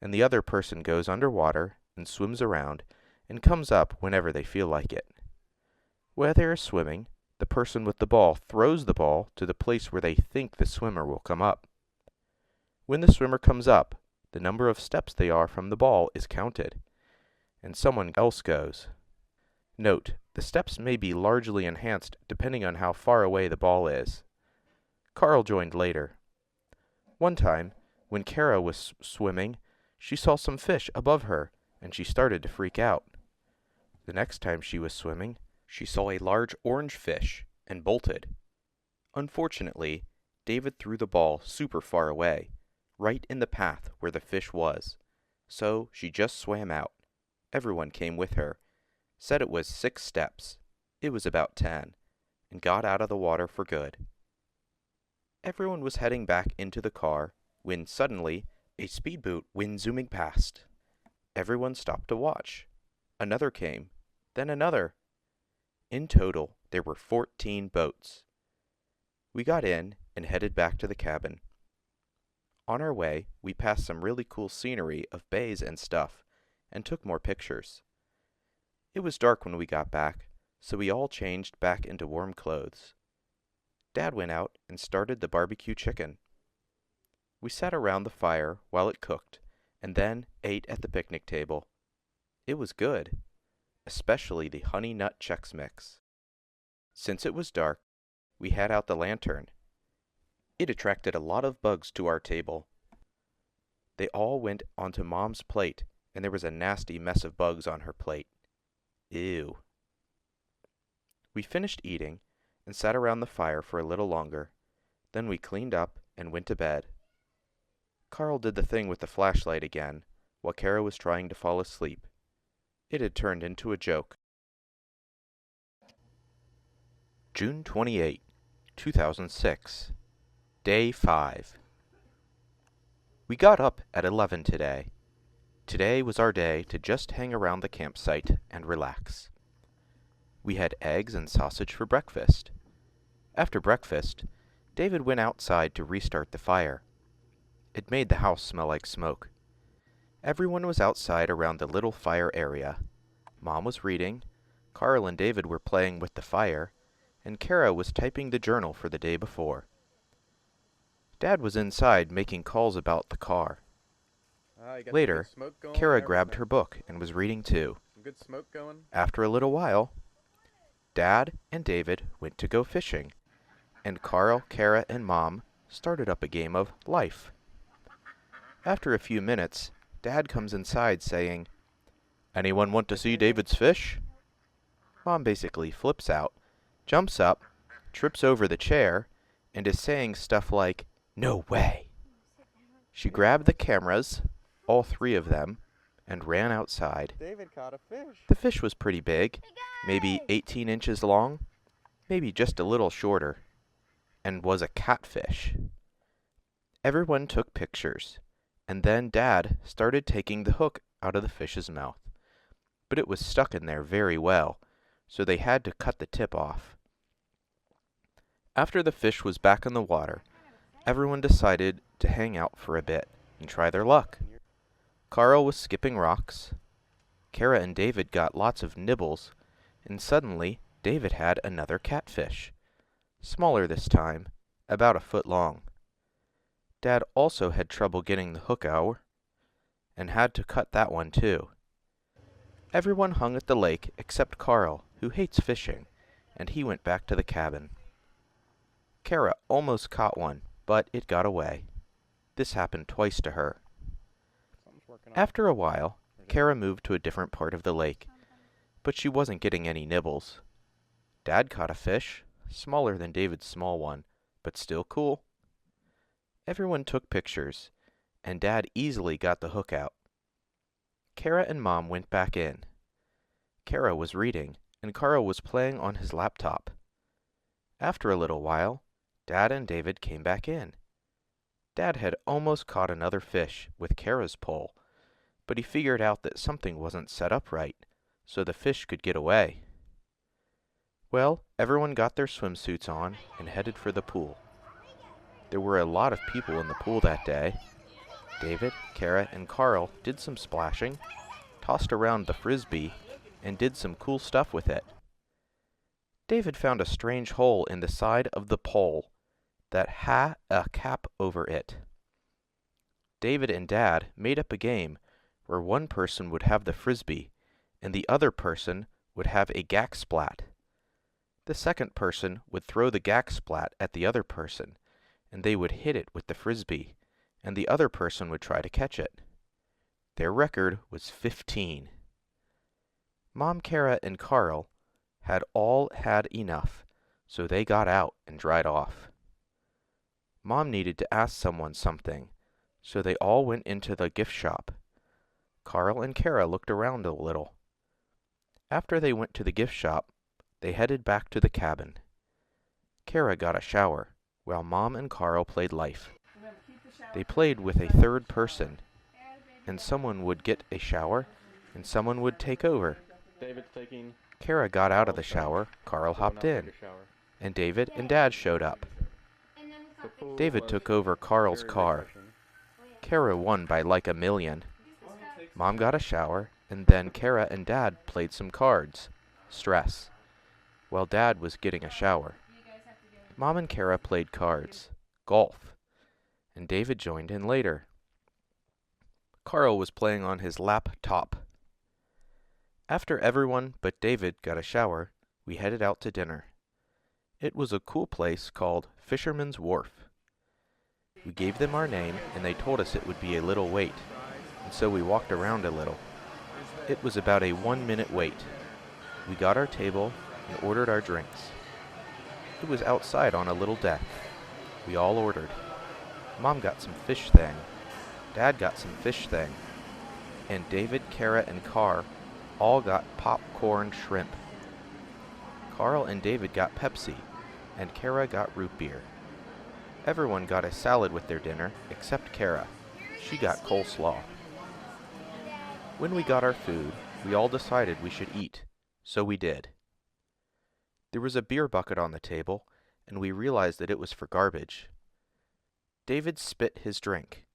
and the other person goes underwater and swims around and comes up whenever they feel like it. While they are swimming, the person with the ball throws the ball to the place where they think the swimmer will come up. When the swimmer comes up, the number of steps they are from the ball is counted, and someone else goes. Note, the steps may be largely enhanced depending on how far away the ball is. Carl joined later. One time, when Kara was swimming, she saw some fish above her, and she started to freak out. The next time she was swimming, she saw a large orange fish and bolted. Unfortunately, David threw the ball super far away, right in the path where the fish was, so she just swam out. Everyone came with her, said it was 6 steps, it was about 10, and got out of the water for good. Everyone was heading back into the car when suddenly a speedboat went zooming past. Everyone stopped to watch. Another came, then another. In total, there were 14 boats. We got in and headed back to the cabin. On our way, we passed some really cool scenery of bays and stuff, and took more pictures. It was dark when we got back, so we all changed back into warm clothes. Dad went out and started the barbecue chicken. We sat around the fire while it cooked, and then ate at the picnic table. It was good, especially the honey nut Chex Mix. Since it was dark, we had out the lantern. It attracted a lot of bugs to our table. They all went onto Mom's plate, and there was a nasty mess of bugs on her plate. Ew. We finished eating and sat around the fire for a little longer. Then we cleaned up and went to bed. Carl did the thing with the flashlight again, while Kara was trying to fall asleep. It had turned into a joke. June 28, 2006. Day 5. We got up at 11 today. Today was our day to just hang around the campsite and relax. We had eggs and sausage for breakfast. After breakfast, David went outside to restart the fire. It made the house smell like smoke. Everyone was outside around the little fire area. Mom was reading, Carl and David were playing with the fire, and Kara was typing the journal for the day before. Dad was inside making calls about the car. Later, Kara grabbed her book and was reading too. Some good smoke going. After a little while, Dad and David went to go fishing, and Carl, Kara, and Mom started up a game of life. After a few minutes, Dad comes inside saying, "Anyone want to see David's fish?" Mom basically flips out, jumps up, trips over the chair, and is saying stuff like, "No way!" She grabbed the cameras, all 3 of them, and ran outside. David caught a fish. The fish was pretty big, maybe 18 inches long, maybe just a little shorter, and was a catfish. Everyone took pictures, and then Dad started taking the hook out of the fish's mouth. But it was stuck in there very well, so they had to cut the tip off. After the fish was back in the water, everyone decided to hang out for a bit and try their luck. Carl was skipping rocks. Kara and David got lots of nibbles, and suddenly David had another catfish. Smaller this time, about a foot long. Dad also had trouble getting the hook out, and had to cut that one too. Everyone hung at the lake except Carl, who hates fishing, and he went back to the cabin. Kara almost caught one, but it got away. This happened twice to her. Something's working out. After a while, Kara moved to a different part of the lake, but she wasn't getting any nibbles. Dad caught a fish, smaller than David's small one, but still cool. Everyone took pictures, and Dad easily got the hook out. Kara and Mom went back in. Kara was reading, and Carl was playing on his laptop. After a little while, Dad and David came back in. Dad had almost caught another fish with Kara's pole, but he figured out that something wasn't set up right, so the fish could get away. Well, everyone got their swimsuits on and headed for the pool. There were a lot of people in the pool that day. David, Kara, and Carl did some splashing, tossed around the frisbee, and did some cool stuff with it. David found a strange hole in the side of the pole that had a cap over it. David and Dad made up a game where one person would have the frisbee and the other person would have a gack splat. The second person would throw the gack splat at the other person, and they would hit it with the frisbee, and the other person would try to catch it. Their record was 15. Mom, Kara, and Carl had all had enough, so they got out and dried off. Mom needed to ask someone something, so they all went into the gift shop. Carl and Kara looked around a little. After they went to the gift shop, they headed back to the cabin. Kara got a shower, while Mom and Carl played life. They played with a third person, and someone would get a shower, and someone would take over. David's taking. Kara got out of the shower, Carl hopped in, and David and Dad showed up. David took over Carl's car. Kara won by like $1 million. Mom got a shower, and then Kara and Dad played some cards, stress, while Dad was getting a shower. Mom and Kara played cards, golf, and David joined in later. Carl was playing on his laptop. After everyone but David got a shower, we headed out to dinner. It was a cool place called Fisherman's Wharf. We gave them our name, and they told us it would be a little wait, and so we walked around a little. It was about a 1-minute wait. We got our table and ordered our drinks. It was outside on a little deck. We all ordered. Mom got some fish thing. Dad got some fish thing. And David, Kara, and Carl all got popcorn shrimp. Carl and David got Pepsi, and Kara got root beer. Everyone got a salad with their dinner, except Kara. She got coleslaw. When we got our food, we all decided we should eat, so we did. There was a beer bucket on the table, and we realized that it was for garbage. David spit his drink.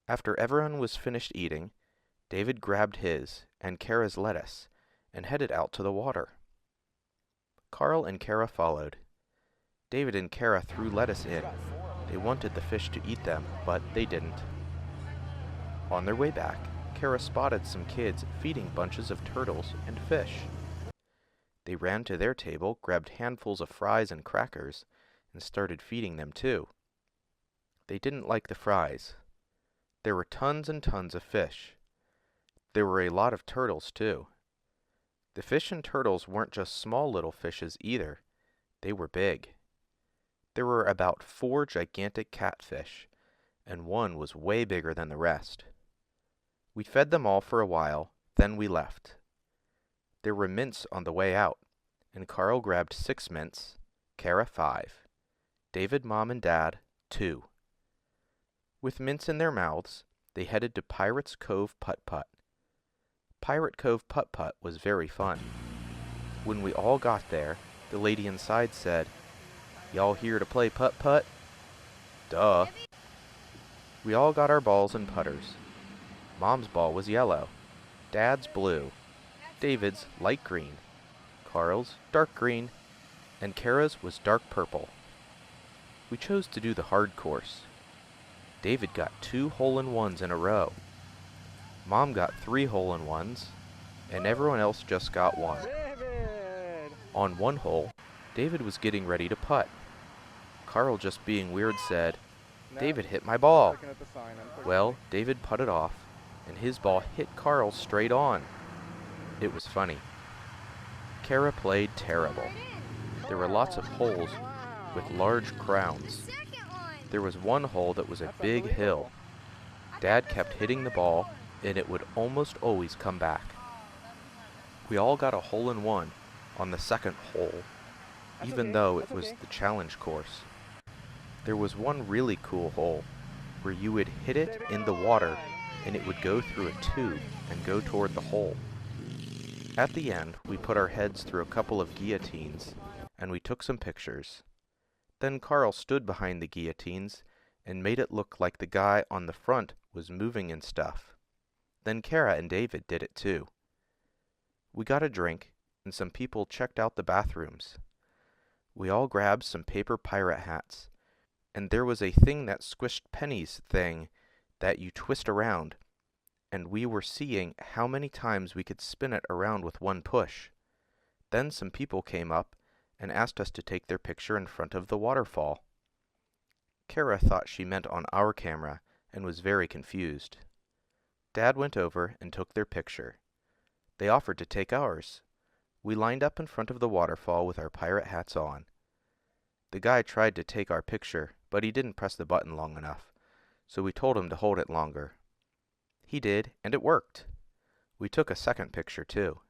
After everyone was finished eating, David grabbed his and Kara's lettuce and headed out to the water. Carl and Kara followed. David and Kara threw lettuce in. They wanted the fish to eat them, but they didn't. On their way back, Kara spotted some kids feeding bunches of turtles and fish. They ran to their table, grabbed handfuls of fries and crackers, and started feeding them too. They didn't like the fries. There were tons and tons of fish. There were a lot of turtles too. The fish and turtles weren't just small little fishes either. They were big. There were about 4 gigantic catfish, and one was way bigger than the rest. We fed them all for a while, then we left. There were mints on the way out, and Carl grabbed 6 mints, Kara 5, David, Mom, and Dad 2. With mints in their mouths, they headed to Pirates Cove Putt-Putt. Pirate Cove Putt-Putt was very fun. When we all got there, the lady inside said, "Y'all here to play putt-putt?" Duh. We all got our balls and putters. Mom's ball was yellow, Dad's blue, David's light green, Carl's dark green, and Kara's was dark purple. We chose to do the hard course. David got 2 hole-in-ones in a row. Mom got 3 hole-in-ones, and everyone else just got one. David! On one hole, David was getting ready to putt. Carl, just being weird, said, No, "David hit my ball." looking at the sign, Well, David putted off, and his ball hit Carl straight on. It was funny. Kara played terrible. There were lots of holes with large crowns. There was one hole that was a big hill. Dad kept hitting the ball, and it would almost always come back. We all got a hole-in-one on the second hole, even though it was the challenge course. There was one really cool hole where you would hit it in the water and it would go through a tube and go toward the hole. At the end, we put our heads through a couple of guillotines and we took some pictures. Then Carl stood behind the guillotines and made it look like the guy on the front was moving and stuff. Then Kara and David did it too. We got a drink and some people checked out the bathrooms. We all grabbed some paper pirate hats, and there was a thing that squished pennies thing that you twist around, and we were seeing how many times we could spin it around with one push. Then some people came up and asked us to take their picture in front of the waterfall. Kara thought she meant on our camera and was very confused. Dad went over and took their picture. They offered to take ours. We lined up in front of the waterfall with our pirate hats on. The guy tried to take our picture, but he didn't press the button long enough, so we told him to hold it longer. He did, and it worked. We took a second picture, too.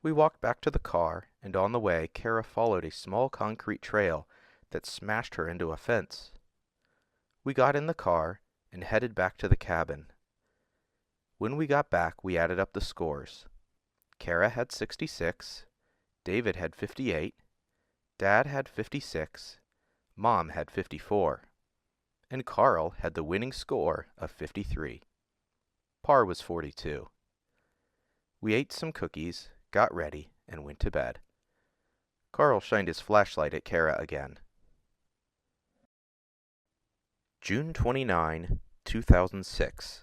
We walked back to the car, and on the way, Kara followed a small concrete trail that smashed her into a fence. We got in the car and headed back to the cabin. When we got back, we added up the scores. Kara had 66, David had 58, Dad had 56, Mom had 54, and Carl had the winning score of 53. Par was 42. We ate some cookies, got ready, and went to bed. Carl shined his flashlight at Kara again. June 29, 2006.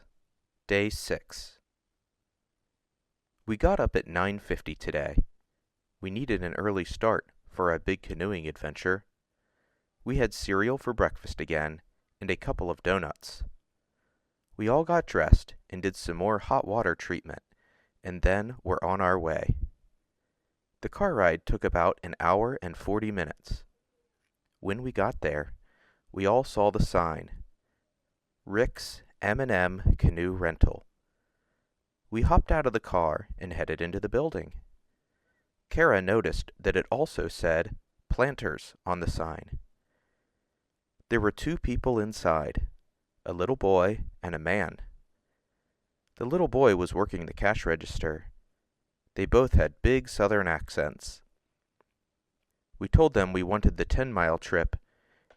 Day 6. We got up at 9:50 today. We needed an early start for our big canoeing adventure. We had cereal for breakfast again, and a couple of donuts. We all got dressed and did some more hot water treatment, and then were on our way. The car ride took about an hour and 40 minutes. When we got there, we all saw the sign, Rick's M&M Canoe Rental. We hopped out of the car and headed into the building. Kara noticed that it also said Planters on the sign. There were two people inside, a little boy and a man. The little boy was working the cash register. They both had big southern accents. We told them we wanted the 10-mile trip,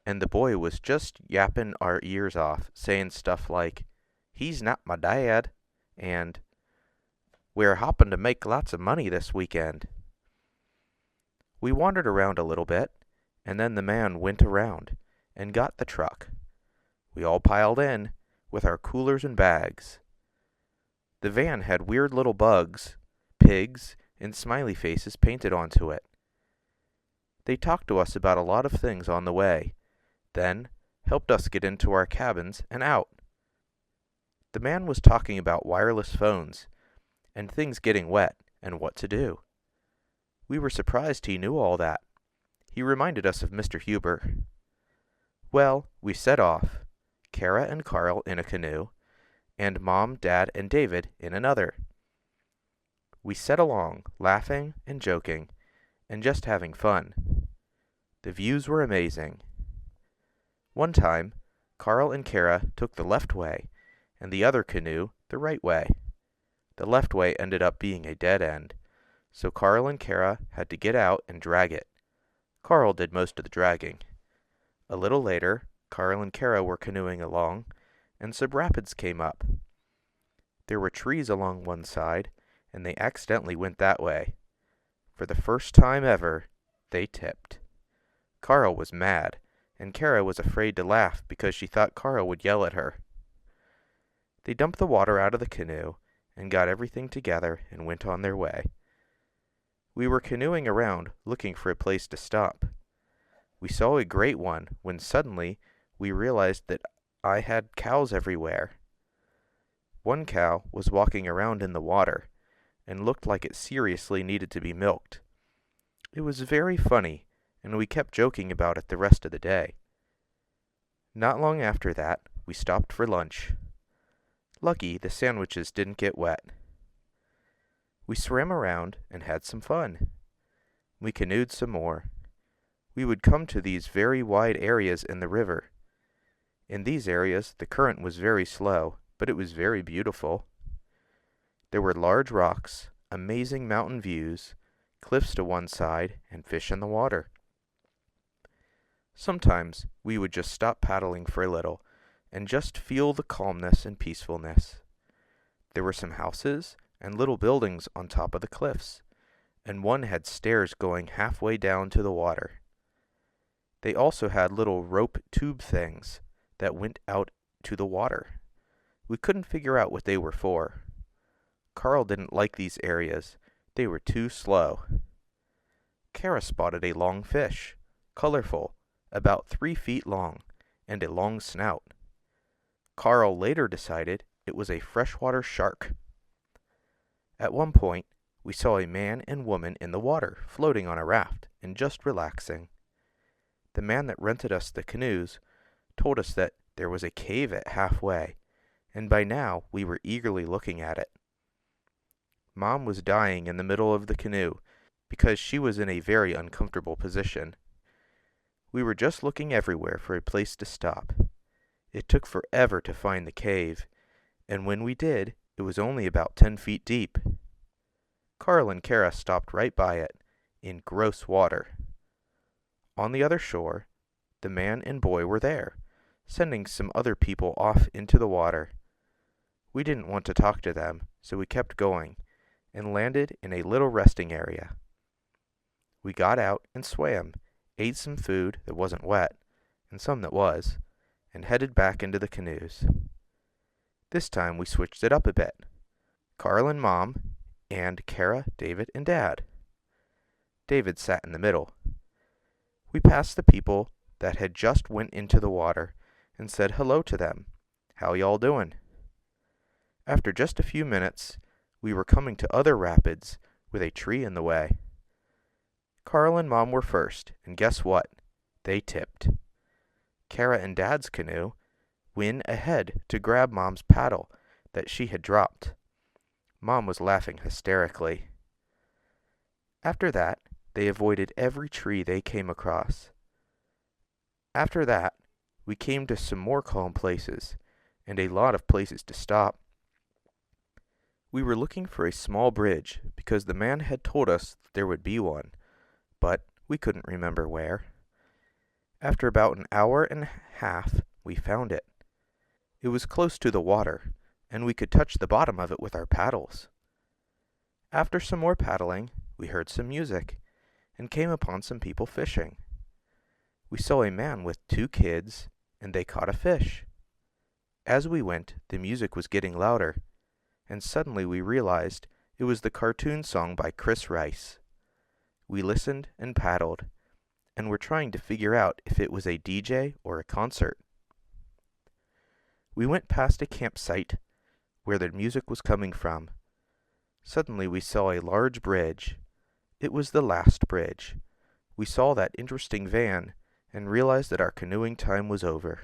and the boy was just yapping our ears off, saying stuff like, "He's not my dad," and "We're hopping to make lots of money this weekend." We wandered around a little bit, and then the man went around and got the truck. We all piled in with our coolers and bags. The van had weird little bugs, pigs, and smiley faces painted onto it. They talked to us about a lot of things on the way, then helped us get into our cabins and out. The man was talking about wireless phones and things getting wet and what to do. We were surprised he knew all that. He reminded us of Mr. Huber. Well, we set off, Kara and Carl in a canoe, and Mom, Dad, and David in another. We set along, laughing and joking, and just having fun. The views were amazing. One time, Carl and Kara took the left way, and the other canoe the right way. The left way ended up being a dead end, so Carl and Kara had to get out and drag it. Carl did most of the dragging. A little later, Carl and Kara were canoeing along, and some rapids came up. There were trees along one side, and they accidentally went that way. For the first time ever, they tipped. Carl was mad, and Kara was afraid to laugh because she thought Carl would yell at her. They dumped the water out of the canoe, and got everything together and went on their way. We were canoeing around looking for a place to stop. We saw a great one when suddenly we realized that I had cows everywhere. One cow was walking around in the water and looked like it seriously needed to be milked. It was very funny, and we kept joking about it the rest of the day. Not long after that, we stopped for lunch. Lucky the sandwiches didn't get wet. We swam around and had some fun. We canoed some more. We would come to these very wide areas in the river. In these areas, the current was very slow, but it was very beautiful. There were large rocks, amazing mountain views, cliffs to one side, and fish in the water. Sometimes we would just stop paddling for a little and just feel the calmness and peacefulness. There were some houses and little buildings on top of the cliffs, and one had stairs going halfway down to the water. They also had little rope tube things that went out to the water. We couldn't figure out what they were for. Carl didn't like these areas. They were too slow. Kara spotted a long fish, colorful, about 3 feet long, and a long snout. Carl later decided it was a freshwater shark. At one point, we saw a man and woman in the water, floating on a raft and just relaxing. The man that rented us the canoes told us that there was a cave at halfway, and by now we were eagerly looking at it. Mom was dying in the middle of the canoe because she was in a very uncomfortable position. We were just looking everywhere for a place to stop. It took forever to find the cave, and when we did, it was only about 10 feet deep. Carl and Kara stopped right by it, in gross water. On the other shore, the man and boy were there, sending some other people off into the water. We didn't want to talk to them, so we kept going, and landed in a little resting area. We got out and swam, ate some food that wasn't wet, and some that was, and headed back into the canoes. This time we switched it up a bit. Carl and Mom, and Kara, David, and Dad. David sat in the middle. We passed the people that had just went into the water and said hello to them. How y'all doing? After just a few minutes, we were coming to other rapids with a tree in the way. Carl and Mom were first, and guess what? They tipped. Kara and Dad's canoe went ahead to grab Mom's paddle that she had dropped. Mom was laughing hysterically. After that, they avoided every tree they came across. After that, we came to some more calm places, and a lot of places to stop. We were looking for a small bridge because the man had told us there would be one, but we couldn't remember where. After about an hour and a half, we found it. It was close to the water, and we could touch the bottom of it with our paddles. After some more paddling, we heard some music, and came upon some people fishing. We saw a man with 2 kids, and they caught a fish. As we went, the music was getting louder, and suddenly we realized it was the cartoon song by Chris Rice. We listened and paddled, and were trying to figure out if it was a DJ or a concert. We went past a campsite where the music was coming from. Suddenly we saw a large bridge. It was the last bridge. We saw that interesting van and realized that our canoeing time was over.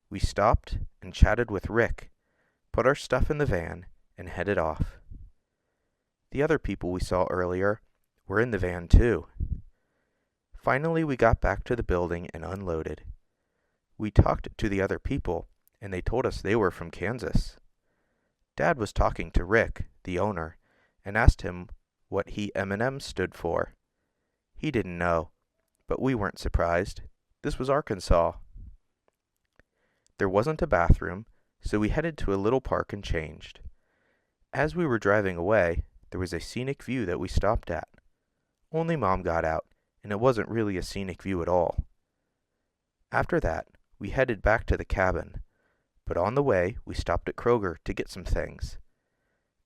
We stopped and chatted with Rick, put our stuff in the van, and headed off. The other people we saw earlier were in the van too. Finally, we got back to the building and unloaded. We talked to the other people, and they told us they were from Kansas. Dad was talking to Rick, the owner, and asked him what M&M stood for. He didn't know, but we weren't surprised. This was Arkansas. There wasn't a bathroom, so we headed to a little park and changed. As we were driving away, there was a scenic view that we stopped at. Only Mom got out, and it wasn't really a scenic view at all. After that, we headed back to the cabin, but on the way, we stopped at Kroger to get some things.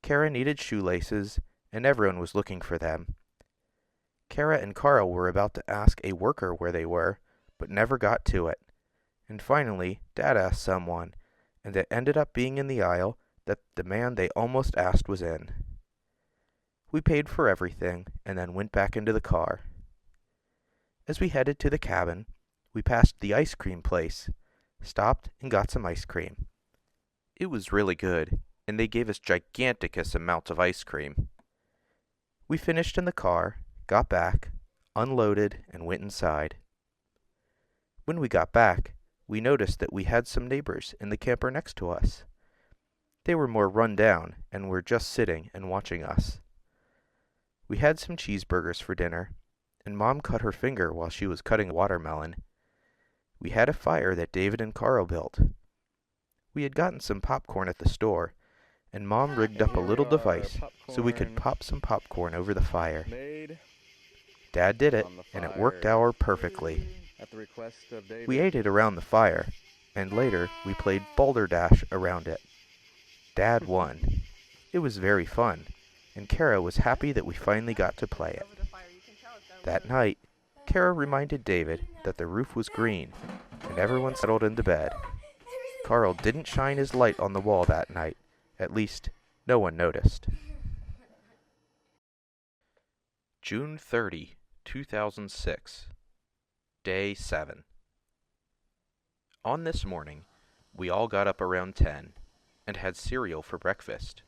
Kara needed shoelaces, and everyone was looking for them. Kara and Carl were about to ask a worker where they were, but never got to it. And finally, Dad asked someone, and it ended up being in the aisle that the man they almost asked was in. We paid for everything, and then went back into the car. As we headed to the cabin, we passed the ice cream place, stopped and got some ice cream. It was really good, and they gave us giganticous amounts of ice cream. We finished in the car, got back, unloaded, and went inside. When we got back, we noticed that we had some neighbors in the camper next to us. They were more run down and were just sitting and watching us. We had some cheeseburgers for dinner, and Mom cut her finger while she was cutting a watermelon. We had a fire that David and Carl built. We had gotten some popcorn at the store, and Mom rigged up a little device so we could pop some popcorn over the fire. Dad did it, and it worked out perfectly. At the request of David. We ate it around the fire, and later we played Boulder Dash around it. Dad won. It was very fun, and Kara was happy that we finally got to play it. That night, Kara reminded David that the roof was green, and everyone settled into bed. Carl didn't shine his light on the wall that night. At least, no one noticed. June 30, 2006. Day 7. On this morning, we all got up around 10 and had cereal for breakfast.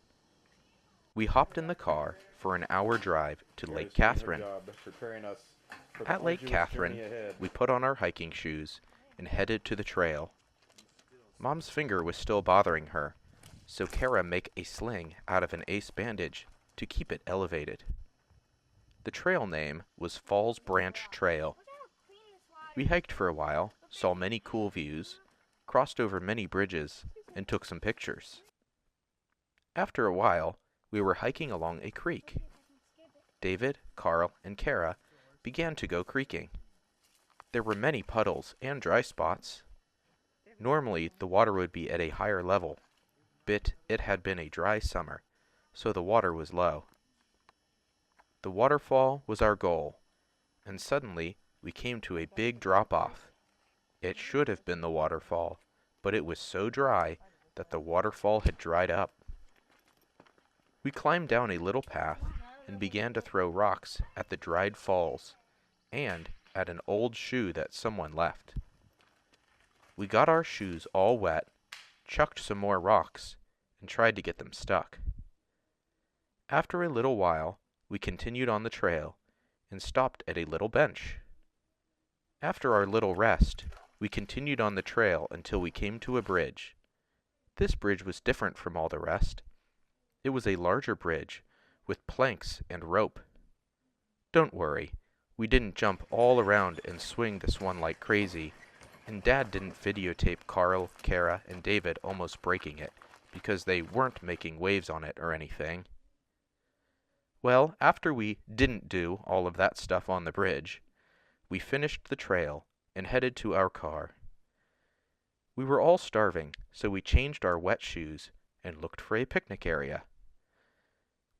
We hopped in the car for an hour drive to Lake Catherine. At Lake Catherine, we put on our hiking shoes and headed to the trail. Mom's finger was still bothering her, so Kara made a sling out of an ace bandage to keep it elevated. The trail name was Falls Branch Trail. We hiked for a while, saw many cool views, crossed over many bridges, and took some pictures. After a while, we were hiking along a creek. David, Carl, and Kara began to go creeking. There were many puddles and dry spots. Normally, the water would be at a higher level, but it had been a dry summer, so the water was low. The waterfall was our goal, and suddenly we came to a big drop-off. It should have been the waterfall, but it was so dry that the waterfall had dried up. We climbed down a little path and began to throw rocks at the dried falls and at an old shoe that someone left. We got our shoes all wet, chucked some more rocks, and tried to get them stuck. After a little while, we continued on the trail and stopped at a little bench. After our little rest, we continued on the trail until we came to a bridge. This bridge was different from all the rest. It was a larger bridge with planks and rope. Don't worry, we didn't jump all around and swing this one like crazy, and Dad didn't videotape Carl, Kara, and David almost breaking it, because they weren't making waves on it or anything. Well, after we didn't do all of that stuff on the bridge, we finished the trail and headed to our car. We were all starving, so we changed our wet shoes and looked for a picnic area.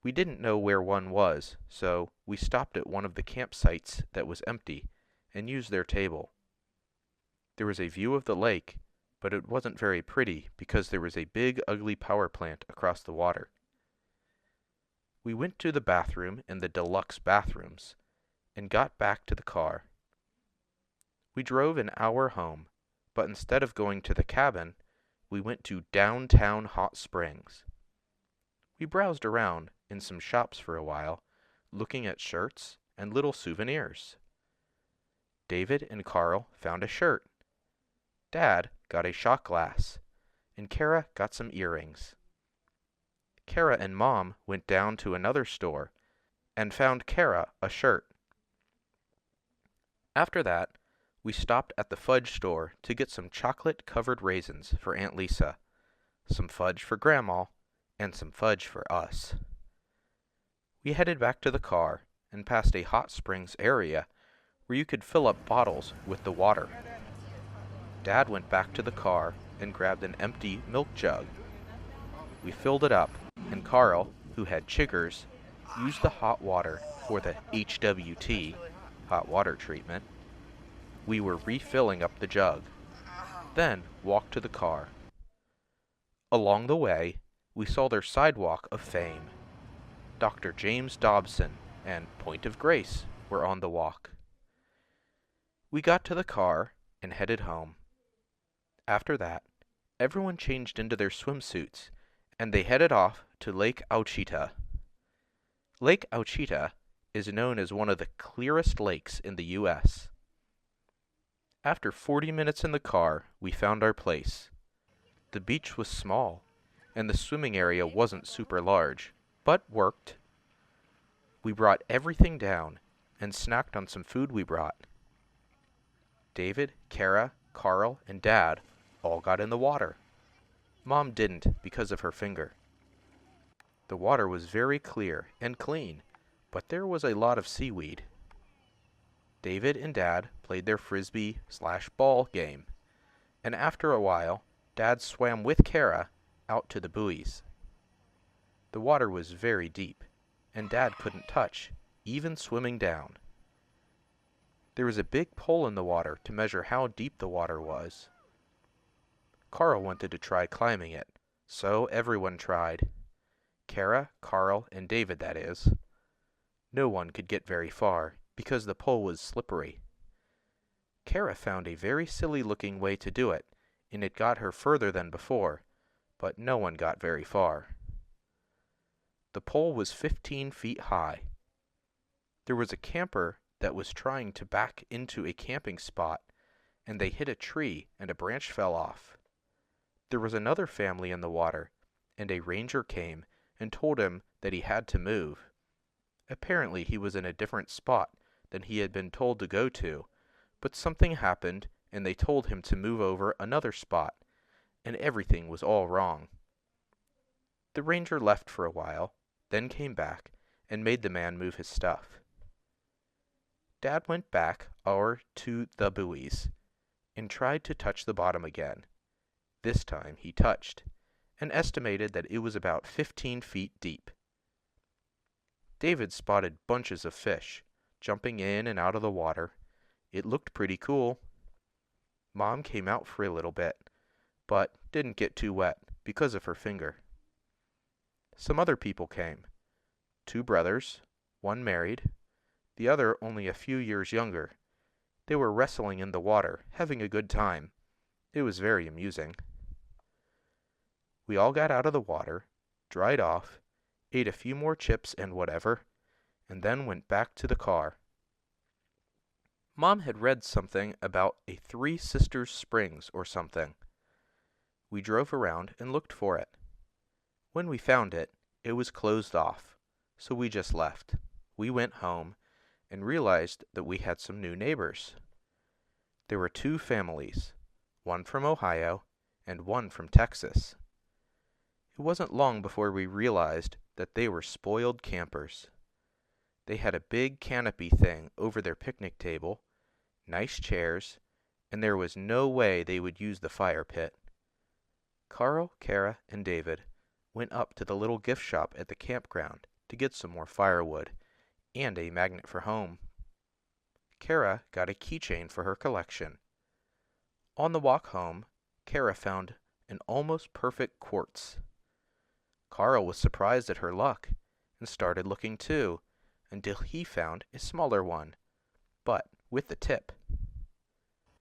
We didn't know where one was, so we stopped at one of the campsites that was empty and used their table. There was a view of the lake, but it wasn't very pretty because there was a big, ugly power plant across the water. We went to the bathroom in the deluxe bathrooms and got back to the car. We drove an hour home, but instead of going to the cabin, we went to downtown Hot Springs. We browsed around in some shops for a while, looking at shirts and little souvenirs. David and Carl found a shirt. Dad got a shot glass, and Kara got some earrings. Kara and Mom went down to another store and found Kara a shirt. After that, we stopped at the fudge store to get some chocolate-covered raisins for Aunt Lisa, some fudge for Grandma, and some fudge for us. We headed back to the car and passed a hot springs area where you could fill up bottles with the water. Dad went back to the car and grabbed an empty milk jug. We filled it up, and Carl, who had chiggers, used the hot water for the HWT, hot water treatment. We were refilling up the jug, then walked to the car. Along the way, we saw their sidewalk of fame. Dr. James Dobson and Point of Grace were on the walk. We got to the car and headed home. After that, everyone changed into their swimsuits, and they headed off to Lake Ouachita. Lake Ouachita is known as one of the clearest lakes in the U.S. After 40 minutes in the car, we found our place. The beach was small, and the swimming area wasn't super large, but worked. We brought everything down and snacked on some food we brought. David, Kara, Carl, and Dad all got in the water. Mom didn't because of her finger. The water was very clear and clean, but there was a lot of seaweed. David and Dad played their frisbee/ball game, and after a while, Dad swam with Kara out to the buoys. The water was very deep, and Dad couldn't touch, even swimming down. There was a big pole in the water to measure how deep the water was. Carl wanted to try climbing it, so everyone tried. Kara, Carl, and David, that is. No one could get very far, because the pole was slippery. Kara found a very silly-looking way to do it, and it got her further than before, but no one got very far. The pole was 15 feet high. There was a camper that was trying to back into a camping spot, and they hit a tree and a branch fell off. There was another family in the water, and a ranger came and told him that he had to move. Apparently he was in a different spot than he had been told to go to, but something happened and they told him to move over another spot, and everything was all wrong. The ranger left for a while, then came back and made the man move his stuff. Dad went back to the buoys and tried to touch the bottom again. This time he touched, and estimated that it was about 15 feet deep. David spotted bunches of fish, jumping in and out of the water. It looked pretty cool. Mom came out for a little bit, but didn't get too wet because of her finger. Some other people came. 2 brothers, one married, the other only a few years younger. They were wrestling in the water, having a good time. It was very amusing. We all got out of the water, dried off, ate a few more chips and whatever, and then went back to the car. Mom had read something about a Three Sisters Springs or something. We drove around and looked for it. When we found it, it was closed off, so we just left. We went home and realized that we had some new neighbors. There were 2 families, one from Ohio and one from Texas. It wasn't long before we realized that they were spoiled campers. They had a big canopy thing over their picnic table, nice chairs, and there was no way they would use the fire pit. Carl, Kara, and David went up to the little gift shop at the campground to get some more firewood and a magnet for home. Kara got a keychain for her collection. On the walk home, Kara found an almost perfect quartz. Carl was surprised at her luck and started looking too, until he found a smaller one, but with the tip.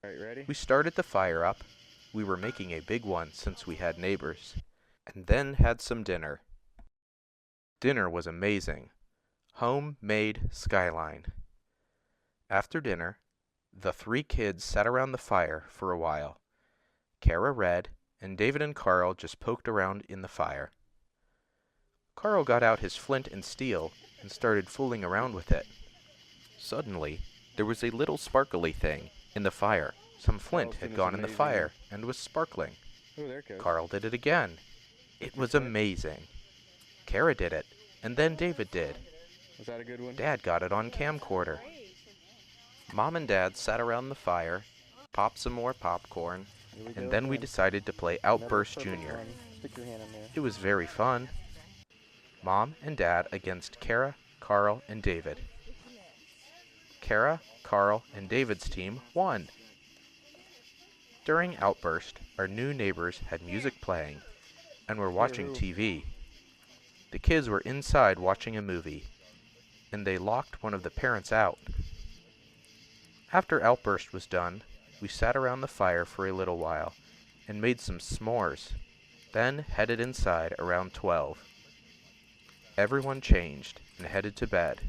Alright, ready? We started the fire up. We were making a big one since we had neighbors, and then had some dinner. Dinner was amazing. Homemade skyline. After dinner, the 3 kids sat around the fire for a while. Kara read, and David and Carl just poked around in the fire. Carl got out his flint and steel and started fooling around with it. Suddenly, there was a little sparkly thing in the fire. Some flint had gone in the fire and was sparkling. Oh, there it goes. Carl did it again. It was amazing. Kara did it, and then David did. Was that a good one? Dad got it on camcorder. Mom and Dad sat around the fire, popped some more popcorn, Here we go and then we again. decided to play Another Outburst perfect Junior. one. Stick your hand in there. It was very fun. Mom and Dad against Kara, Carl, and David. Kara, Carl, and David's team won. During Outburst, our new neighbors had music playing and were watching TV. The kids were inside watching a movie, and they locked one of the parents out. After Outburst was done, we sat around the fire for a little while and made some s'mores, then headed inside around 12. Everyone changed and headed to bed.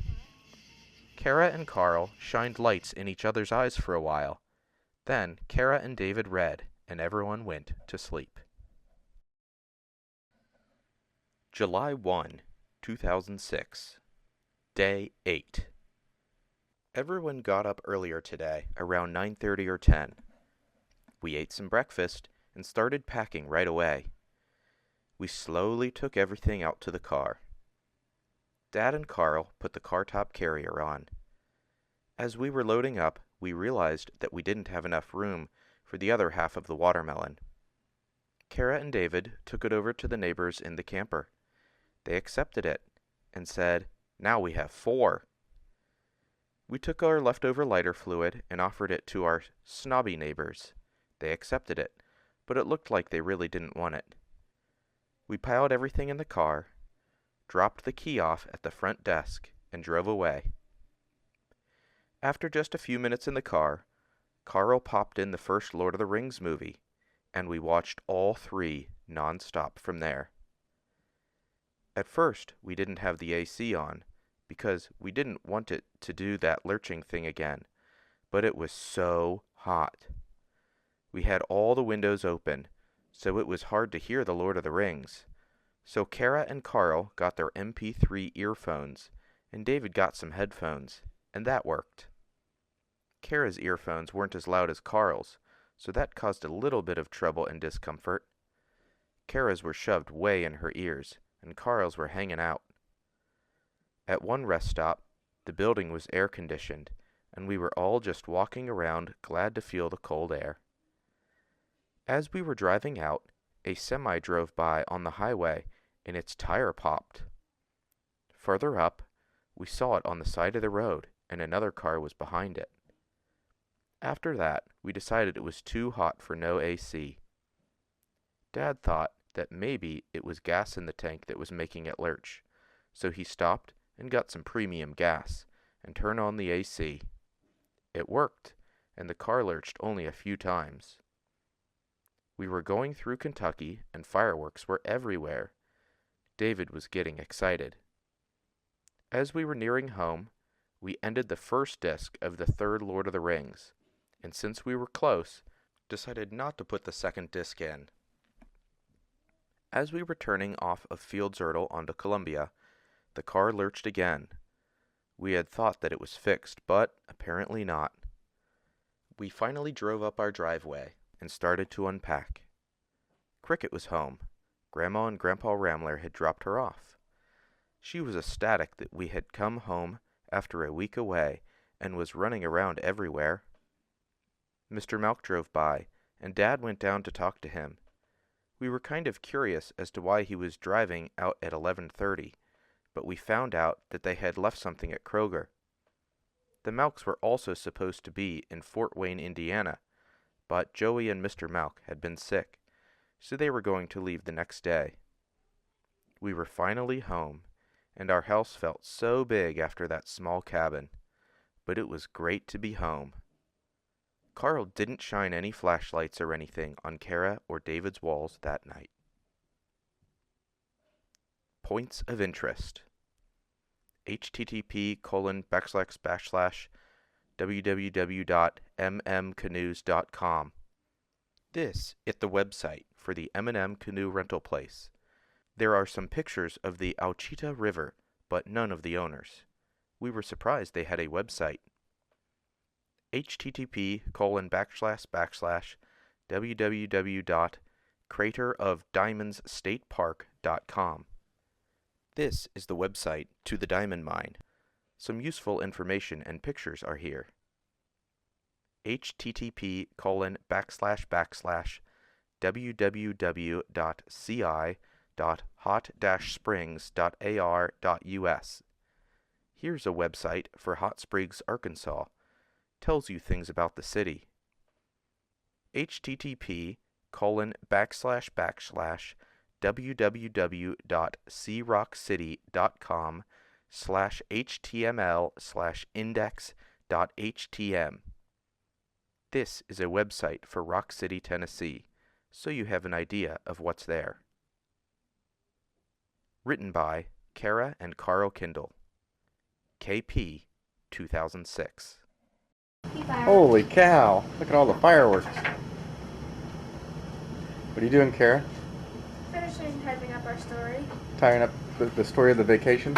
Kara and Carl shined lights in each other's eyes for a while. Then Kara and David read, and everyone went to sleep. July 1, 2006. Day 8. Everyone got up earlier today, around 9:30 or 10. We ate some breakfast and started packing right away. We slowly took everything out to the car. Dad and Carl put the car top carrier on. As we were loading up, we realized that we didn't have enough room for the other half of the watermelon. Kara and David took it over to the neighbors in the camper. They accepted it and said, "Now we have 4." We took our leftover lighter fluid and offered it to our snobby neighbors. They accepted it, but it looked like they really didn't want it. We piled everything in the car, dropped the key off at the front desk, and drove away. After just a few minutes in the car, Carl popped in the first Lord of the Rings movie, and we watched all 3 non-stop from there. At first, we didn't have the AC on, because we didn't want it to do that lurching thing again, but it was so hot. We had all the windows open, so it was hard to hear the Lord of the Rings. So Kara and Carl got their MP3 earphones, and David got some headphones, and that worked. Kara's earphones weren't as loud as Carl's, so that caused a little bit of trouble and discomfort. Kara's were shoved way in her ears, and Carl's were hanging out. At one rest stop, the building was air-conditioned, and we were all just walking around, glad to feel the cold air. As we were driving out, a semi drove by on the highway, and its tire popped. Further up, we saw it on the side of the road, and another car was behind it. After that, we decided it was too hot for no AC. Dad thought that maybe it was gas in the tank that was making it lurch, so he stopped and got some premium gas and turned on the AC. It worked, and the car lurched only a few times. We were going through Kentucky, and fireworks were everywhere. David was getting excited. As we were nearing home, we ended the first disc of the third Lord of the Rings, and since we were close, decided not to put the second disc in. As we were turning off of Fields Erdel onto Columbia, the car lurched again. We had thought that it was fixed, but apparently not. We finally drove up our driveway and started to unpack. Cricket was home. Grandma and Grandpa Ramler had dropped her off. She was ecstatic that we had come home after a week away and was running around everywhere. Mr. Malk drove by, and Dad went down to talk to him. We were kind of curious as to why he was driving out at 11:30, but we found out that they had left something at Kroger. The Malks were also supposed to be in Fort Wayne, Indiana, but Joey and Mr. Malk had been sick, so they were going to leave the next day. We were finally home, and our house felt so big after that small cabin, but it was great to be home. Carl didn't shine any flashlights or anything on Kara or David's walls that night. Points of interest. http://www.mmcanoes.com. This is the website for the M&M Canoe Rental Place. There are some pictures of the Ouachita River, but none of the owners. We were surprised they had a website. http://www.craterofdiamondsstatepark.com. This is the website to the diamond mine. Some useful information and pictures are here. http://www.ci.hawthorne.com. hot-springs.ar.us. Here's a website for Hot Springs, Arkansas. Tells you things about the city. http://www.crockcity.com/html/index.htm. This is a website for Rock City, Tennessee, so you have an idea of what's there. Written by Kara and Carl Kindle. KP 2006. Holy cow! Look at all the fireworks. What are you doing, Kara? Finishing typing up our story. Tying up the story of the vacation?